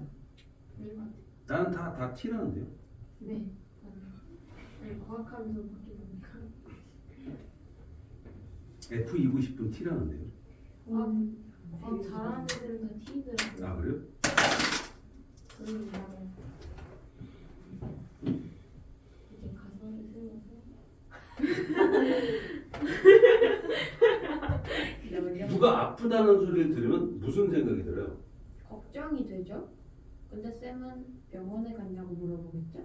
나는 다 T라는데요. 네. 아니 과학하면서 바뀌니까. F이고 싶은 T라는데요. 잘하는 애들은 다 T더라고요. 아 그래요? 그런 말을 이제 가사를 세워서 누가 아프다는 소리를 들으면 무슨 생각이 들어요? 걱정이 되죠? 근데 쌤은 병원에 갔냐고 물어보겠죠?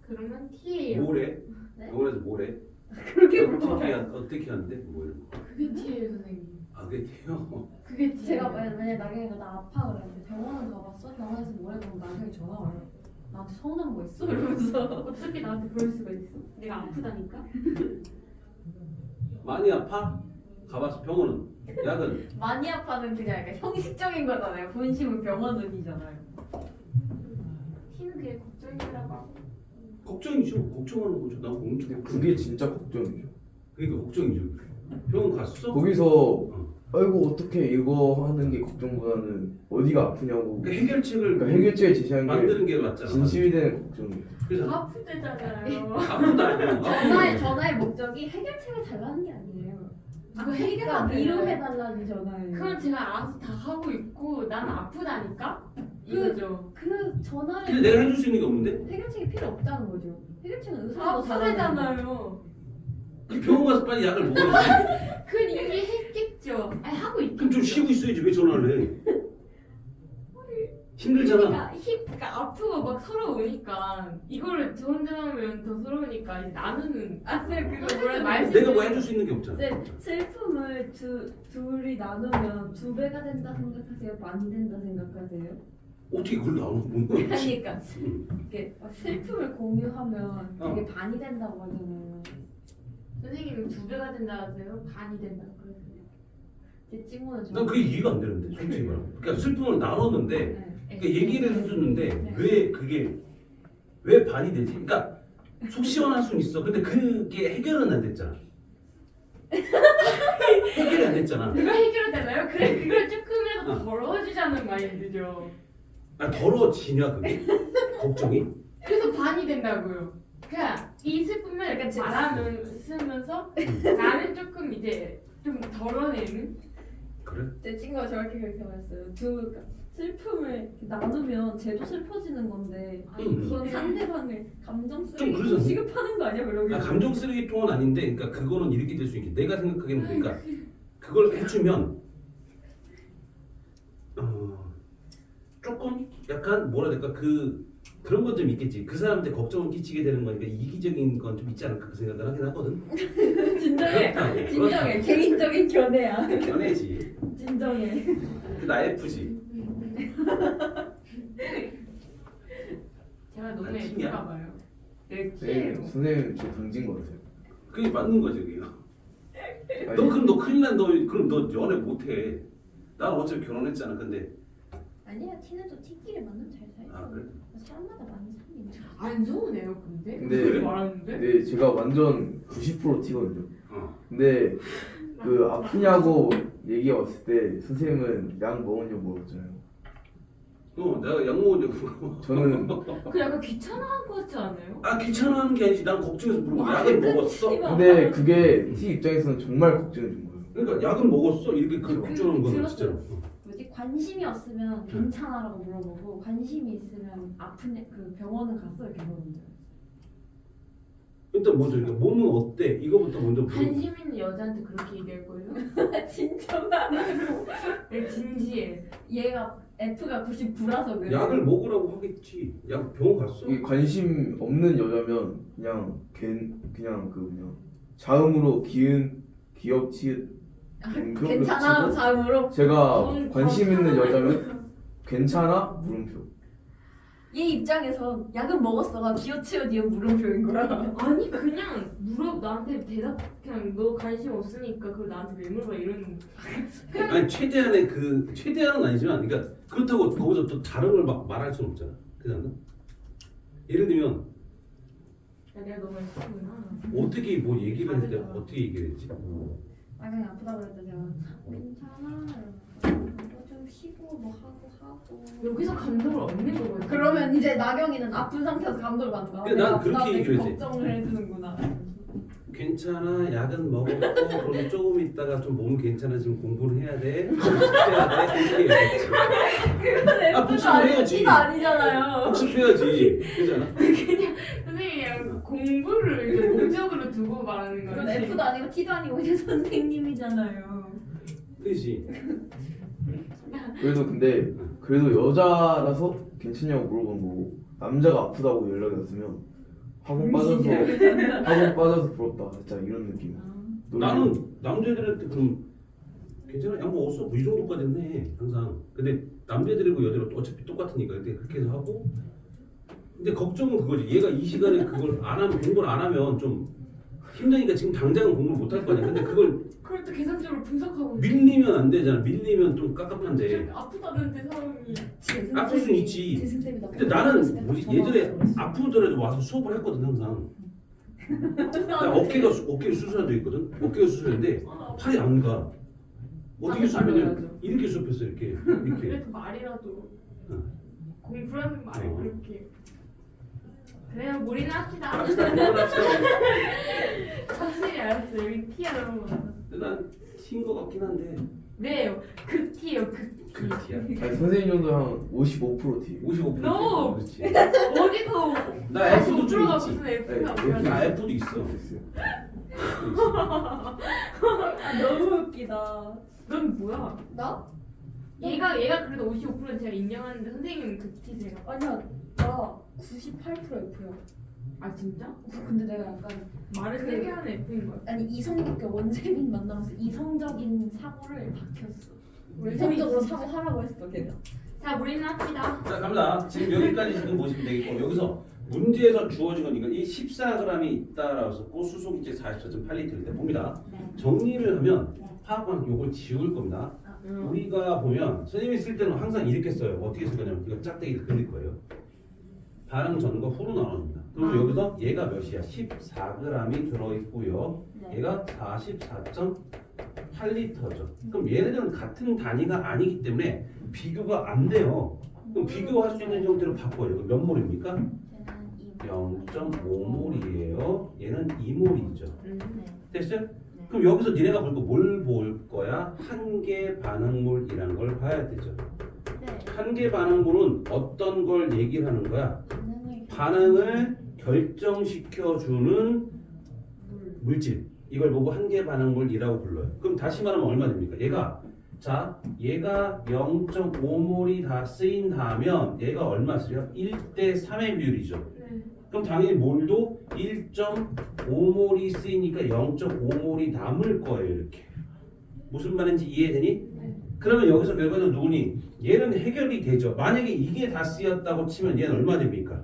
그러면 T예요. 뭐래? 네? 병원에서 뭐래? 그렇게 어떻게 하는데? 뭘? 그게 T예요, 선생님. 아 그게 돼요? 그게 T. 제가 만약에 나경이가 나 아파 그랬는데 병원은 가봤어? 병원에서 뭐래? 그럼 나경이 전화 와요. 나한테 서운한 거 있어? 이러면서 어떻게 나한테 그럴 수가 있어? 내가 아프다니까? 많이 아파? 가봤어 병원은? 약은? 많이 아파는 그냥 약간 형식적인 거잖아요. 본심은 병원은이잖아요. T는 그게 걱정이라고 하고. 걱정이죠. 걱정하는 거죠. 난 근데 걱정. 그게 진짜 걱정이죠. 그러니까 걱정이죠. 병원 갔어? 거기서 아이고 어떻게 이거 하는 게 걱정보다는 어디가 아프냐고. 그러니까 해결책을 그러니까 해결책을 제시하는 만드는 게 게 맞잖아. 진심이 되는 걱정이에요. 그래서 아프대잖아요. 아프다. 전화의 목적이 해결책을 달라는 게 아니에요. 아, 해결가 해결 위로해달라는 전화예요. 그건 제가 알아서 다 하고 있고 난 아프다니까? 이거죠. 그 전화를 근데 내가 해줄 수 있는 게 없는데? 해결책이 필요 없다는 거죠. 해결책은 의사가 아프대잖아요. 그 병원 가서 빨리 약을 먹어야지. 그건 이미 했겠죠. 아니 하고 있겠죠. 그럼 좀 쉬고 있어야지. 왜 전화를 해? 힘들잖아. 그러니까 아프고 막 서러우니까 이거를 저 혼자 하면 더 서러우니까 이제 나누는 쌤 그거 뭐라 말씀 내가 뭐 해줄 수 있는 게 없잖아. 네, 슬픔을 둘이 나누면 2배가 된다 생각하세요? 많이 된다 생각하세요? 어떻게 그걸 나오는 거야? 그러니까 이렇게 막 슬픔을 공유하면 되게 반이 된다고 하잖아요. 선생님은 2배가 된다 하세요? 반이 된다 그러세요? 제 친구는 난 그게 이해가 안 되는데 솔직히 말하면. 그러니까 슬픔을 나눴는데 네. 그러니까 얘기를 해줬는데 네. 왜 그게 왜 반이 되지? 그러니까 속 시원할 수는 있어. 근데 그게 해결은 안 됐잖아. 해결이 안 됐잖아. 그거 해결되나요? 그래 그걸 조금이라도 덜어주자는 마인드죠. 아 더러워지냐 그게? 걱정이? 그래서 반이 된다고요. 그러니까 이 슬픔을 약간 바라면서 나는 조금 이제 좀 덜어내는. 그래? 제 친구가 저렇게 그렇게 말했어요. 슬픔을 나누면 쟤도 슬퍼지는 건데 그건 상대방을 감정 좀 쓰레기 그러잖아. 취급하는 거 아니야 그러면? 감정 쓰레기통은 아닌데, 그러니까 그거는 이렇게 될 수 있게. 내가 생각하기에는 그러니까 그걸 해주면 조금 약간 뭐라 해야 될까 그런 건 좀 있겠지. 그 사람한테 걱정을 끼치게 되는 거니까 이기적인 건 좀 있지 않을까 그 생각을 하긴 하거든. 진정해. 그렇다고. 진정해. 개인적인 견해야. 견해지. 진정해. 그 나의 F지. 제가 너무 아, 팀이야? 예쁜가 봐요. 내 네, 키예요. 선생님 저 등진 것 같아요. 그게 맞는 거지 그게. 아니, 너 그럼 너 큰일 난 너 그럼 너 연애 못해. 난 어차피 결혼했잖아. 근데 아니야 티는 또 티끼리 만나면 잘 살죠. 아 그래? 사람마다 많이 사귀는 안 서운해요 근데? 근데- 그렇게 말하는데? 네, 제가 완전 90% T거든요. 어. 근데 그 아프냐고 얘기 왔을 때 선생님은 약 먹었냐고 물어봤잖아요. 내가 약 먹었냐고. 저는 그 약간 귀찮아한 것 같지 않아요? 아 귀찮아하는 게 아니지. 난 걱정해서 물어보. 약을 먹었어. 근데 그게 T 입장에서는 정말 걱정이 된 거예요. 그러니까 약은 먹었어. 이렇게 걱정하는 거는 들었어요. 진짜로. 뭐지 관심이 없으면 괜찮아라고 물어보고 관심이 있으면 아픈 그 병원은 갔어요 병원은. 일단 먼저 이렇게 몸은 어때? 이거부터 먼저 물어보. 관심 있는 여자한테 그렇게 얘기할 거예요? 진정하라고. 내 진지해. 얘가 F가 99라서 그래. 약을 먹으라고 하겠지. 약 병원 갔어? 이 관심 없는 여자면 그냥 자음으로 기억 치읓 음표를 괜찮아 치고 잘 물어. 제가 저는 관심 있는 여자면 괜찮아 물음표. 얘 입장에서 약은 먹었어가 기어치어 니은 물음표인 거야. 아니 그냥 나한테 대답 그냥 너 관심 없으니까 그걸 나한테 왜 물어봐 이런. 아니 최대한은 아니지만 그러니까 그렇다고 거기서 또 다른 걸 막 말할 수는 없잖아. 그잖아. 예를 들면 야, 내가 너무 예쁘구나. 어떻게 뭐 얘기를 할 때 어떻게 얘기를 했지? 아 그냥 아프다 그랬더니 제가 괜찮아 이러면서 좀 쉬고 뭐 하고 여기서 감동을 얻는 거거든. 그러면 이제 나경이는 아픈 상태에서 감동을 받는 거야. 근데 난 그렇게 얘기를 했지. 걱정을 해주는구나. 괜찮아. 약은 먹었고 그러면 조금 있다가 좀 몸 괜찮아지면 공부를 해야 돼. 해야 돼. 이렇게 얘기했지. 그건 아, 복습을 해야지. F가 아니잖아요. 복습해야지. 그잖아. 선생님이 그냥 공부를 이제 목적으로 두고 말하는 그건 거지. F도 아니고 T도 아니고 이제 선생님이잖아요. 그지. 그래도 여자라서 괜찮냐고 물어본 거고 남자가 아프다고 연락이 왔으면 학원 빠져서 부럽다 진짜 이런 느낌. 나는 남자애들한테 그럼 괜찮아. 약 먹었어. 뭐 이 정도까지는 해. 항상. 근데 남자애들이고 여자로 어차피 똑같으니까 그렇게 해서 하고. 근데 걱정은 그거지. 얘가 이 시간에 그걸 안 하면 공부를 안 하면 좀 힘드니까 지금 당장은 공부를 못 할 거 아니야. 근데 그걸 그걸 또 계산적으로 분석하고. 밀리면 안 되잖아. 밀리면 좀 깝깝한데. 저렇게 아프다는데 사람이. 아플 순 있지. 재승쌤이 근데 나는 뭐지 예전에 아프더라도 와서 수업을 했거든 항상. 나 어깨를 수술한 적 있거든. 어깨가 수술했는데 팔이 안 가. 어떻게 수술했냐면 이렇게 수업했어 이렇게. 그래도 말이라도 응. 공부라는 말이 어. 그렇게. 그래요 우리는 합시다. 확실히 알았어. 여기 티야 그런 거. 난 T인 것 같긴 한데. 네, 극티예요 극티. 그 T야. 아니 선생님 정도 한 55% T. 55%. No! 그렇지. 어디서? 나 F도 좀 프로가 있지. 무슨 F가 네, 뭐야? 나 F도 있어. 됐어요. 아, 너무 웃기다. 넌 뭐야? 나? 얘가 그래도 55%는 제가 인정하는데 선생님은 극티세요. 아니야 나 98% F야. 아 진짜? 근데 내가 약간 말을 그- 세게 하는 F인 거야. 아니 이성적 원재민 만나면서 이성적인 사고를 박혔어. 이성적으로 사고하라고 했어 걔가. 자 우리는 합시다. 자 갑니다. 지금 여기까지 지금 보시면 되겠고 여기서 문제에서 주어진 거니까 이 14g이 있다라고 해서 수소기체 44.8리터일 때 봅니다. 네. 정리를 하면 화학반 요걸 지울 겁니다. 응. 우리가 보면 선생님이 쓸 때는 항상 이렇게 써요. 어떻게 쓸 거냐면 이거 짝대기를 그릴 거예요. 반응 전과 후로 나눠줍니다. 그럼 여기서 얘가 몇이야? 14g이 들어있고요. 네. 얘가 44.8리터죠. 그럼 얘네들은 같은 단위가 아니기 때문에 비교가 안 돼요. 그럼 비교할 수 있는 형태로 바꿔요. 이거 몇 몰입니까? 쟤는 0.5몰이에요. 얘는 2몰이죠. 응. 네. 됐어요? 그럼 여기서 니네가 볼 거 뭘 볼 거야? 한계 반응물이란 걸 봐야 되죠. 네. 한계 반응구는 어떤 걸 얘기를 하는 거야? 반응을 반응을 결정시켜주는 물질. 이걸 보고 한계 반응물이라고 불러요. 그럼 다시 말하면 얼마 됩니까? 얘가 0.5몰이 다 쓰인다면 얘가 얼마 쓰요? 1대 3의 비율이죠. 네. 그럼 당연히 몰도 1.5몰이 쓰이니까 0.5몰이 남을 거예요. 이렇게. 무슨 말인지 이해되니? 네. 그러면 여기서 결과는 누구니? 얘는 해결이 되죠. 만약에 이게 다 쓰였다고 치면 얘는 얼마 됩니까?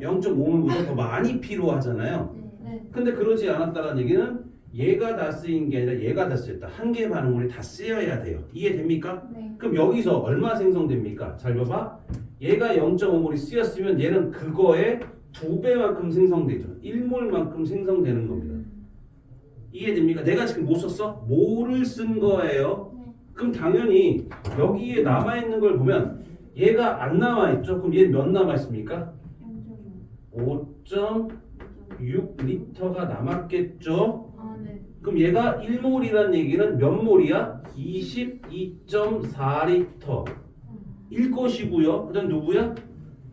0.5몰보다 더 많이 필요하잖아요. 네. 근데 그러지 않았다는 얘기는 얘가 다 쓰인 게 아니라 얘가 다 쓰였다. 한계 반응물이 다 쓰여야 돼요. 이해됩니까? 네. 그럼 여기서 얼마 생성됩니까? 잘 봐봐. 얘가 0.5몰이 쓰였으면 얘는 그거의 2배만큼 생성되죠. 1몰만큼 생성되는 겁니다. 이해됩니까? 내가 지금 뭐 썼어? 몰을 쓴 거예요. 네. 그럼 당연히 여기에 남아있는 걸 보면 얘가 안 남아있죠? 그럼 얘는 몇 남아있습니까? 5.6리터가 남았겠죠? 아, 네. 그럼 얘가 1몰이라는 얘기는 몇 몰이야? 22.4리터 일 것이고요. 그 다음 누구야?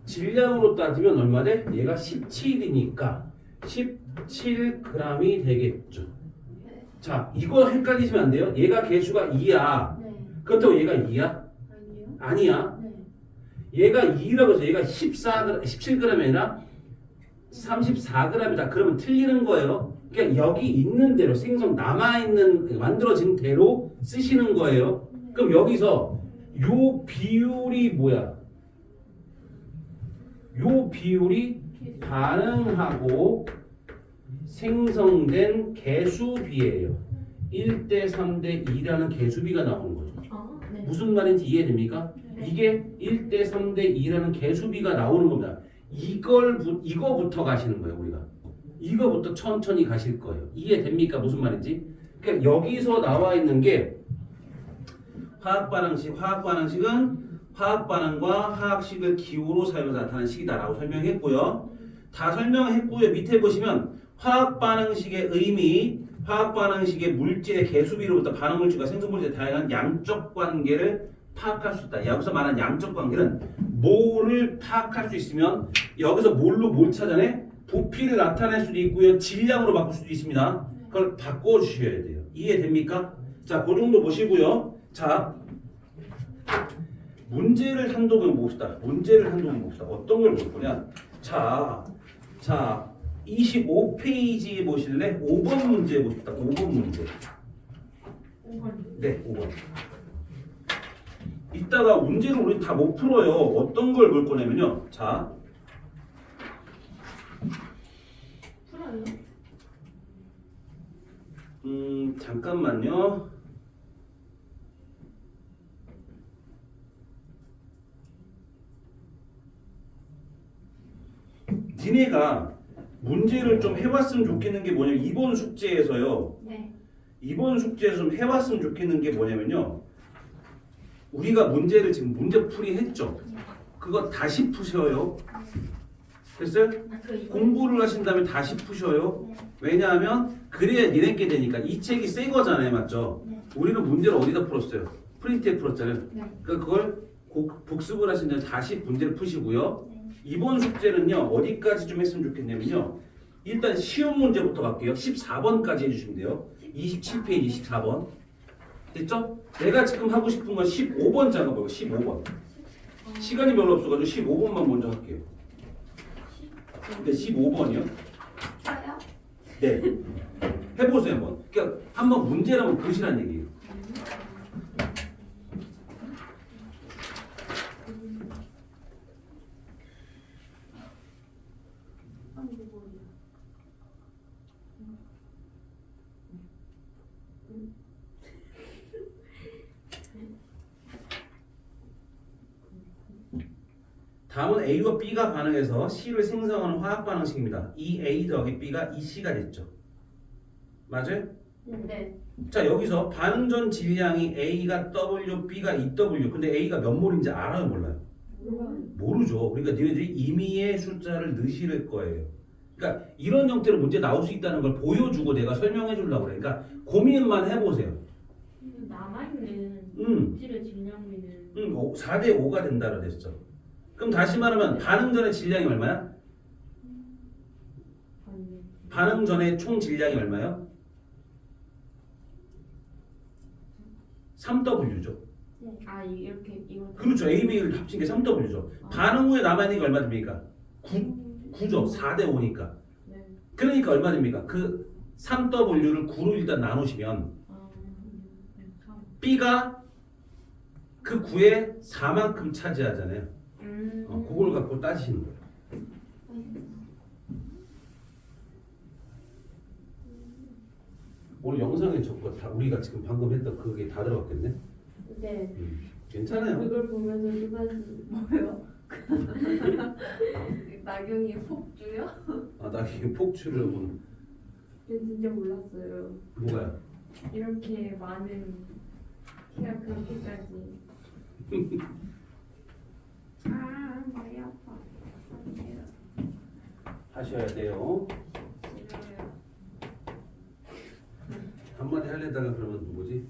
질량으로 따지면 얼마 돼? 얘가 17이니까 17g이 되겠죠. 자, 이거 헷갈리시면 안 돼요. 얘가 개수가 2야. 네. 그렇다고 얘가 2야? 아니요. 아니야. 네. 얘가 2라고 해서 얘가 17g이 아니라 34g이다. 그러면 틀리는 거예요. 그러니까 여기 있는 대로 생성 남아있는 만들어진 대로 쓰시는 거예요. 그럼 여기서 요 비율이 뭐야? 요 비율이 반응하고 생성된 개수비예요. 1대 3대 2라는 개수비가 나오는 거죠. 아, 네. 무슨 말인지 이해됩니까? 네. 이게 1대 3대 2라는 개수비가 나오는 겁니다. 이거부터 가시는 거예요, 우리가. 이거부터 천천히 가실 거예요. 이해됩니까? 무슨 말인지? 그러니까 여기서 나와 있는 게 화학 반응식. 화학 반응식은 화학 반응과 화학식을 기호로 사용해서 나타나는 식이다라고 설명했고요. 다 설명했고요. 밑에 보시면 화학 반응식의 의미, 화학 반응식의 물질의 개수비로부터 반응 물질과 생성 물질의 다양한 양적 관계를 파악할 수 있다. 여기서 말하는 양적 관계는 몰을 파악할 수 있으면 여기서 몰로 뭘 찾아내? 부피를 나타낼 수도 있고요. 질량으로 바꿀 수도 있습니다. 그걸 바꿔주셔야 돼요. 이해됩니까? 자, 그 정도 보시고요. 자, 문제를 한두 번 봅시다. 문제를 한두 번 봅시다. 어떤 걸 볼 거냐? 자, 25페이지에 보실래? 5번 문제 보십시다. 5번 문제. 5번. 네, 5번. 이따가 문제를 우리 다 못 풀어요. 어떤 걸 볼 거냐면요. 자, 풀어요? 잠깐만요. 니네가 문제를 좀 해봤으면 좋겠는 게 뭐냐면 이번 숙제에서요. 네. 이번 숙제에서 좀 해봤으면 좋겠는 게 뭐냐면요. 우리가 문제를 지금 문제풀이 했죠. 그거 다시 푸셔요. 됐어요? 공부를 하신 다음에 다시 푸셔요. 왜냐하면 그래야 니네께 되니까. 이 책이 새 거잖아요. 맞죠? 네. 우리는 문제를 어디다 풀었어요? 프린트에 풀었잖아요. 네. 그러니까 그걸 복습을 하신 다음에 다시 문제를 푸시고요. 네. 이번 숙제는요. 어디까지 좀 했으면 좋겠냐면요. 일단 쉬운 문제부터 갈게요. 14번까지 해주시면 돼요. 27페이지 14번. 됐죠? 내가 지금 하고 싶은 건 15번 작업하고 15번. 시간이 별로 없어가지고 15번만 먼저 할게요. 네, 15번이요. 저요? 네. 해보세요 한번. 그러니까 한번 문제를 한번 보시라는 얘기예요. 다음은 A와 B가 반응해서 C를 생성하는 화학 반응식입니다. 이 A 더하기 B가 이 C가 됐죠. 맞아요? 네. 자, 여기서 반응 전 질량이 A가 W, B가 EW. 근데 A가 몇 몰인지 알아요, 몰라요? 모르죠. 그러니까 너희들이 임의의 숫자를 넣으실 거예요. 그러니까 이런 형태로 문제 나올 수 있다는 걸 보여주고 내가 설명해 주려고 그래. 그러니까 고민만 해보세요. 남아있는 음. 물질의 질량비는 응, 4대 5가 된다고 됐어. 그럼 다시 말하면 반응 전의 질량이 얼마야? 반응 전의 총 질량이 얼마야? 3W죠. 아 이렇게 이거 그렇죠. A, B를 합친 게 3W죠. 반응 후에 남아있는 게 얼마 됩니까? 9죠. 4대 5니까. 네. 그러니까 얼마 됩니까? 그 3W를 9로 일단 나누시면 B가 그 9의 4만큼 차지하잖아요. 그걸 갖고 따지시는 거예요. 오늘 영상에 저거 다 우리가 지금 방금 했던 그게 다 들어갔겠네. 네. 괜찮아요. 그걸 보면서 또다시 뭐요? 나경이의 폭주요? 아, 나 이게 폭주를 보는 진짜 몰랐어요. 뭐가요? 이렇게 많은 키가 그렇게까지. 아 머리 아파. 하셔야 돼요. 싫어요. 한마디 하려다가 그러면 뭐지?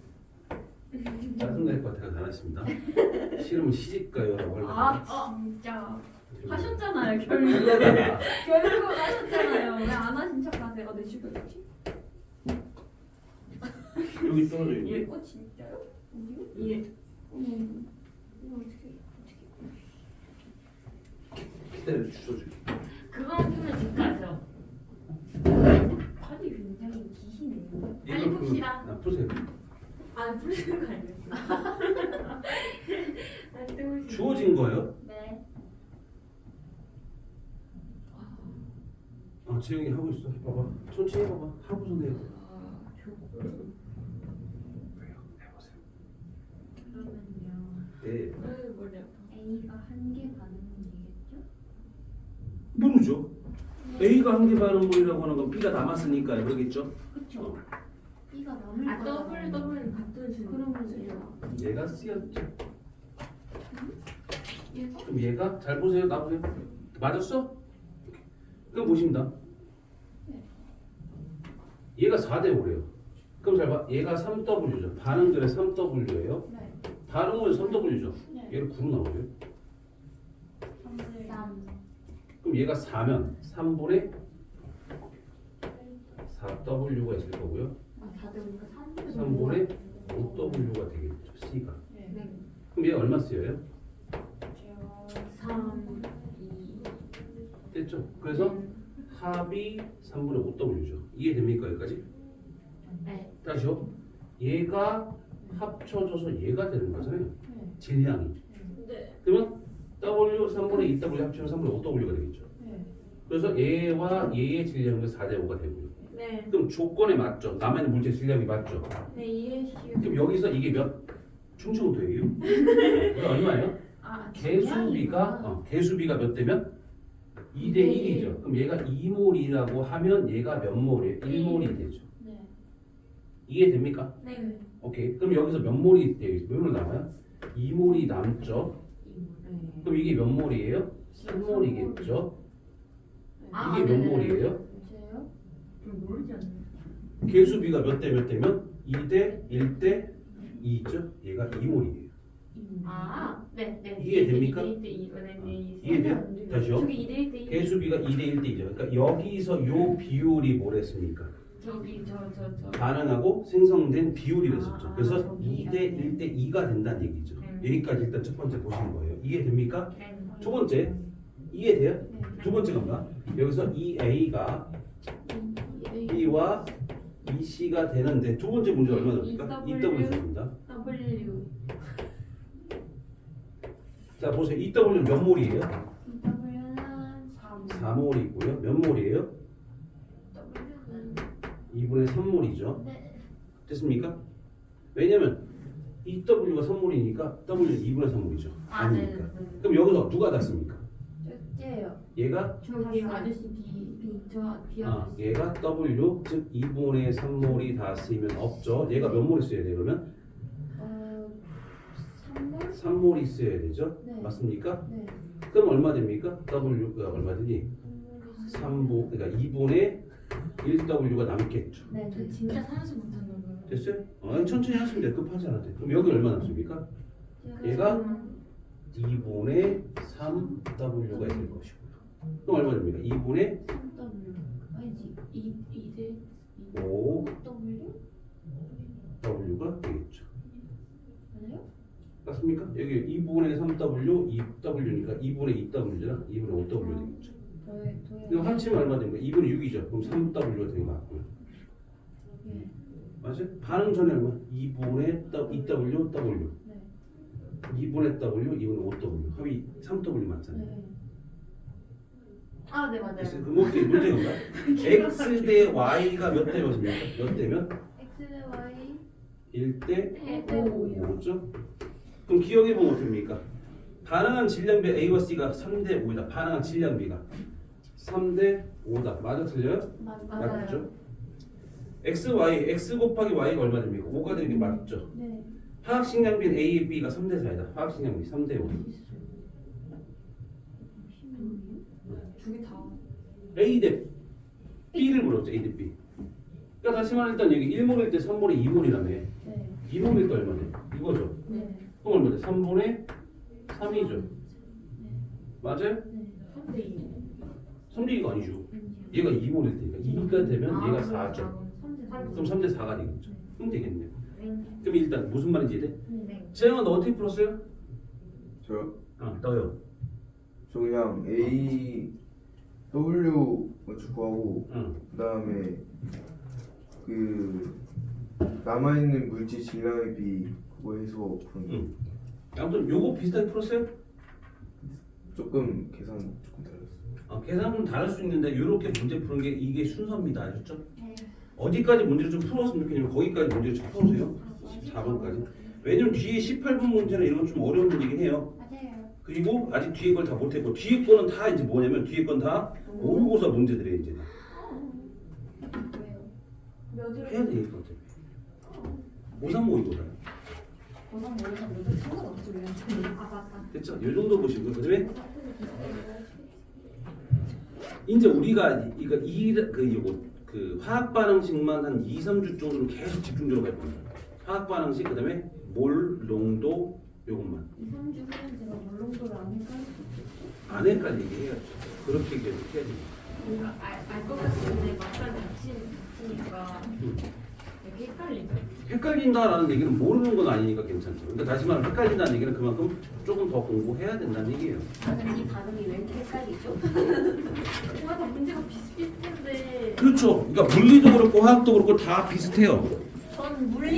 짜증날 것 같아서 안 하십니다. 싫으면 시집가요라고 하려고. 진짜. 하셨잖아요 결국 하셨잖아요. 왜 안 하신 척하세요? 내 죽였지? 여기 떨어져 있네. 예. 진짜요? 예. 이거 어떻게 기다려 주워줄게. 그거만 보면 집가죠. 팔이 굉장히 기시네요. 빨리 이걸 봅시다. 그러면 푸세요. 아 부르는 거 아니었어. 안 뜨고 주어진 거예요? 네. 재영이 하고 있어. 봐봐. 천천히 해봐봐. 하고서 내요. 해보세요. 그러면요. 네. 머리 아파. A가 한개 반응이겠죠? 모르죠. A가 한 개 반응물이라고 하는 건 B가 남았으니까 그러겠죠. 그쵸? B가 남을 아 거잖아요. 더블 같은 수. 그러면요. 얘가 C였죠. 얘가? 그럼 얘가 잘 보세요. 나 보세요. 맞았어? 그럼 보십니다. 네. 얘가 4대 5래요. 그럼 잘 봐. 얘가 3W죠. 반응들의 3W예요. 네. 반응은 3W죠. 네. 얘를 9로 나오죠. 3. 그럼 얘가 4면 3분의 4W가 있을 거고요. 아 4대 보니까 3분의 5W가 되겠죠. C가. 네. 네. 그럼 얘 얼마 쓰여요? 3, 2. 됐죠? 그래서 합이 3분의 5W죠. 이해됩니까? 여기까지? 네. 다시요. 얘가 합쳐져서 얘가 되는 거잖아요. 네. 질량이. 네. 그러면 W 3분의 2W 합치면 3분의 5W가 되겠죠. 네. 그래서 얘와 얘의 질량은 4대 5가 되고요. 네. 그럼 조건에 맞죠. 남아있는 물질 질량이 맞죠. 네 이해시오. 그럼 여기서 이게 몇 충청도예요? 이거 얼마예요? 아, 개수비가 몇 대면? 2대 1이죠. 그럼 얘가 2몰이라고 하면 얘가 몇 몰이에요? 1몰이 되죠. 네. 이해됩니까? 네. 오케이. 그럼 여기서 몇 몰이 돼요? 몇 몰 남아요? 2몰이 남죠. 그럼 이게 몇 몰이에요? 3몰이겠죠. 아, 이게 몇 네네. 몰이에요? 제요? 좀 모르지 않나요? 개수비가 몇 대 몇 대면? 2대 1대 2죠. 얘가 2몰이에요. 아, 네, 네. 이해됩니까? 2대 2, 네, 네. 이해돼요? 다시요. 저기 2대 1대 2. 개수비가 2대 1대 2죠. 그러니까 여기서 요 비율이 뭐랬습니까? 저기 저. 반응하고 생성된 비율이 됐었죠. 아, 그래서 저기. 2대 1대 2가 된다는 얘기죠. 여기까지 일단 첫 번째 보신 거예요. 이해됩니까? 네. 두 번째 이해돼요? 네. 두 번째가 뭐야? 여기서 이 A가 B와 이 C가 되는데 두 번째 문제가 얼마 됩니까? 2W 줍니다. W. 자 보세요. 2W는 몇 몰이에요? W는 3. 4몰이고요. 몇 몰이에요? W는 2분의 3몰이죠. 네. 됐습니까? 왜냐면 2W가 3몰이니까 W는 2분의 3몰이죠. 아, 네. 아니니까. 그럼 여기서 누가 닿습니까? 째요. 얘가 저기 아저씨 저 B 아저씨. 얘가 W 즉 2분의 3몰이 닿았으면 없죠. 얘가 몇 몰 있어야 돼요? 그러면 3몰? 3몰이 있어야 되죠. 네. 맞습니까? 네. 그럼 얼마 됩니까? W가 얼마 되니? 3분 그러니까 2분의 1W가 남겠죠. 네. 저 진짜 산수 못하는 거예요. 됐어요? 천천히 하시면 돼요. 급하지 않아도 돼요. 그럼 여기 얼마 남습니까? 얘가 2분의 3W가 될 것이고요. 그럼 얼마 됩니까? 2분의 3W 아니지 2대 5 W W가 되겠죠. 맞아요? 맞습니까? 여기 2분의 3W, 2W니까 2분의 2W잖아. 2분의 5W 되겠죠. 더해 이거 합치면 얼마 됩니까? 2분의 6이죠. 그럼 3W가 되는 거 맞고요. 예. 맞아요? 반응 전에 얼마? 2분의 2W, W. 네. 2분의 W, 2분의 5W. 합이 3W 맞잖아요. 네. 아, 네, 맞아요. 그래서 그 문제가 뭔가? X 대 Y가 몇 대 몇입니까? 몇 대면? X 대 Y 1대 5요. 5죠? 그럼 기억해보면 어떻습니까? 반응한 질량비 A와 C가 3대 5이다. 반응한 질량비가 3대 5다. 맞아 틀려요? 맞죠? X, Y, X 곱하기 Y가 얼마 됩니까? 5가 되는 게 맞죠? 네. 화학식량비는 A, B가 3대 4이다. 화학식량비 3대 5. 두 개 다. A 대 B를 물었죠. A 대 B. 그러니까 다시 말해 일단 여기 1몰일 때 3몰에 2몰이라며. 네. 2몰일 때 얼마네? 이거죠. 네. 그럼 얼마네? 3분의 3이죠. 네. 맞아요? 네. 3대 2. 3대 2가 아니죠. 왠지요? 얘가 2몰일 테니까 2가 되면 아, 얘가 4죠. 3대 그럼 3대 4가 되겠죠. 그럼 되겠네요. 네. 그럼 일단 무슨 말인지 이해 돼? 네. 재영아 너 어떻게 풀었어요? 저요? 너요. 저 그냥 A W 먼저 구하고 응. 그다음에 그 남아있는 물질 질량의 비 그거 해서 푸는 거. 응. 아무튼 요거 비슷하게 풀었어요? 조금 계산 조금 달랐어요. 계산은 다를 수 있는데 이렇게 문제 푸는 게 이게 순서입니다. 아셨죠? 네. 어디까지 문제를 좀 풀었으면 좋겠냐면 거기까지 문제를 좀 풀어보세요. 14번까지. 왜냐면 뒤에 18번 문제나 이런 건 좀 어려운 문제긴 해요. 맞아요. 그리고 아직 뒤에 걸 다 못했고 뒤에 거는 다 이제 뭐냐면 뒤에 건 다 모의고사 문제들이에요 이제. 왜요? 몇을 해야 되니까 어차피. 고3 모의고사. 고상 모르면 몇개 상관없지 왜? 아, 맞다. 됐죠? 요 정도 보시고 그다음에 이제 우리가 이거 그 화학 반응식만 한 2, 3주 정도는 계속 집중적으로 갈 겁니다. 화학 반응식 그다음에 몰 농도 요것만. 2, 3주 후엔 제가 물롱도를 안 헷갈릴 수 있겠죠? 안 헷갈리게 해야죠. 그렇게 계속 해야지. 뭔가 알것 같은데 막상 닥치니까 되게 헷갈리죠. 헷갈린다라는 얘기는 모르는 건 아니니까 괜찮죠. 근데 다시 말하면 헷갈린다는 얘기는 그만큼 조금 더 공부해야 된다는 얘기예요. 저는 이 반응이 왜 이렇게 헷갈리죠? 와, 다 문제가 비슷비슷한데 그렇죠. 그러니까 물리도 그렇고 화학도 그렇고 다 비슷해요. 전 물리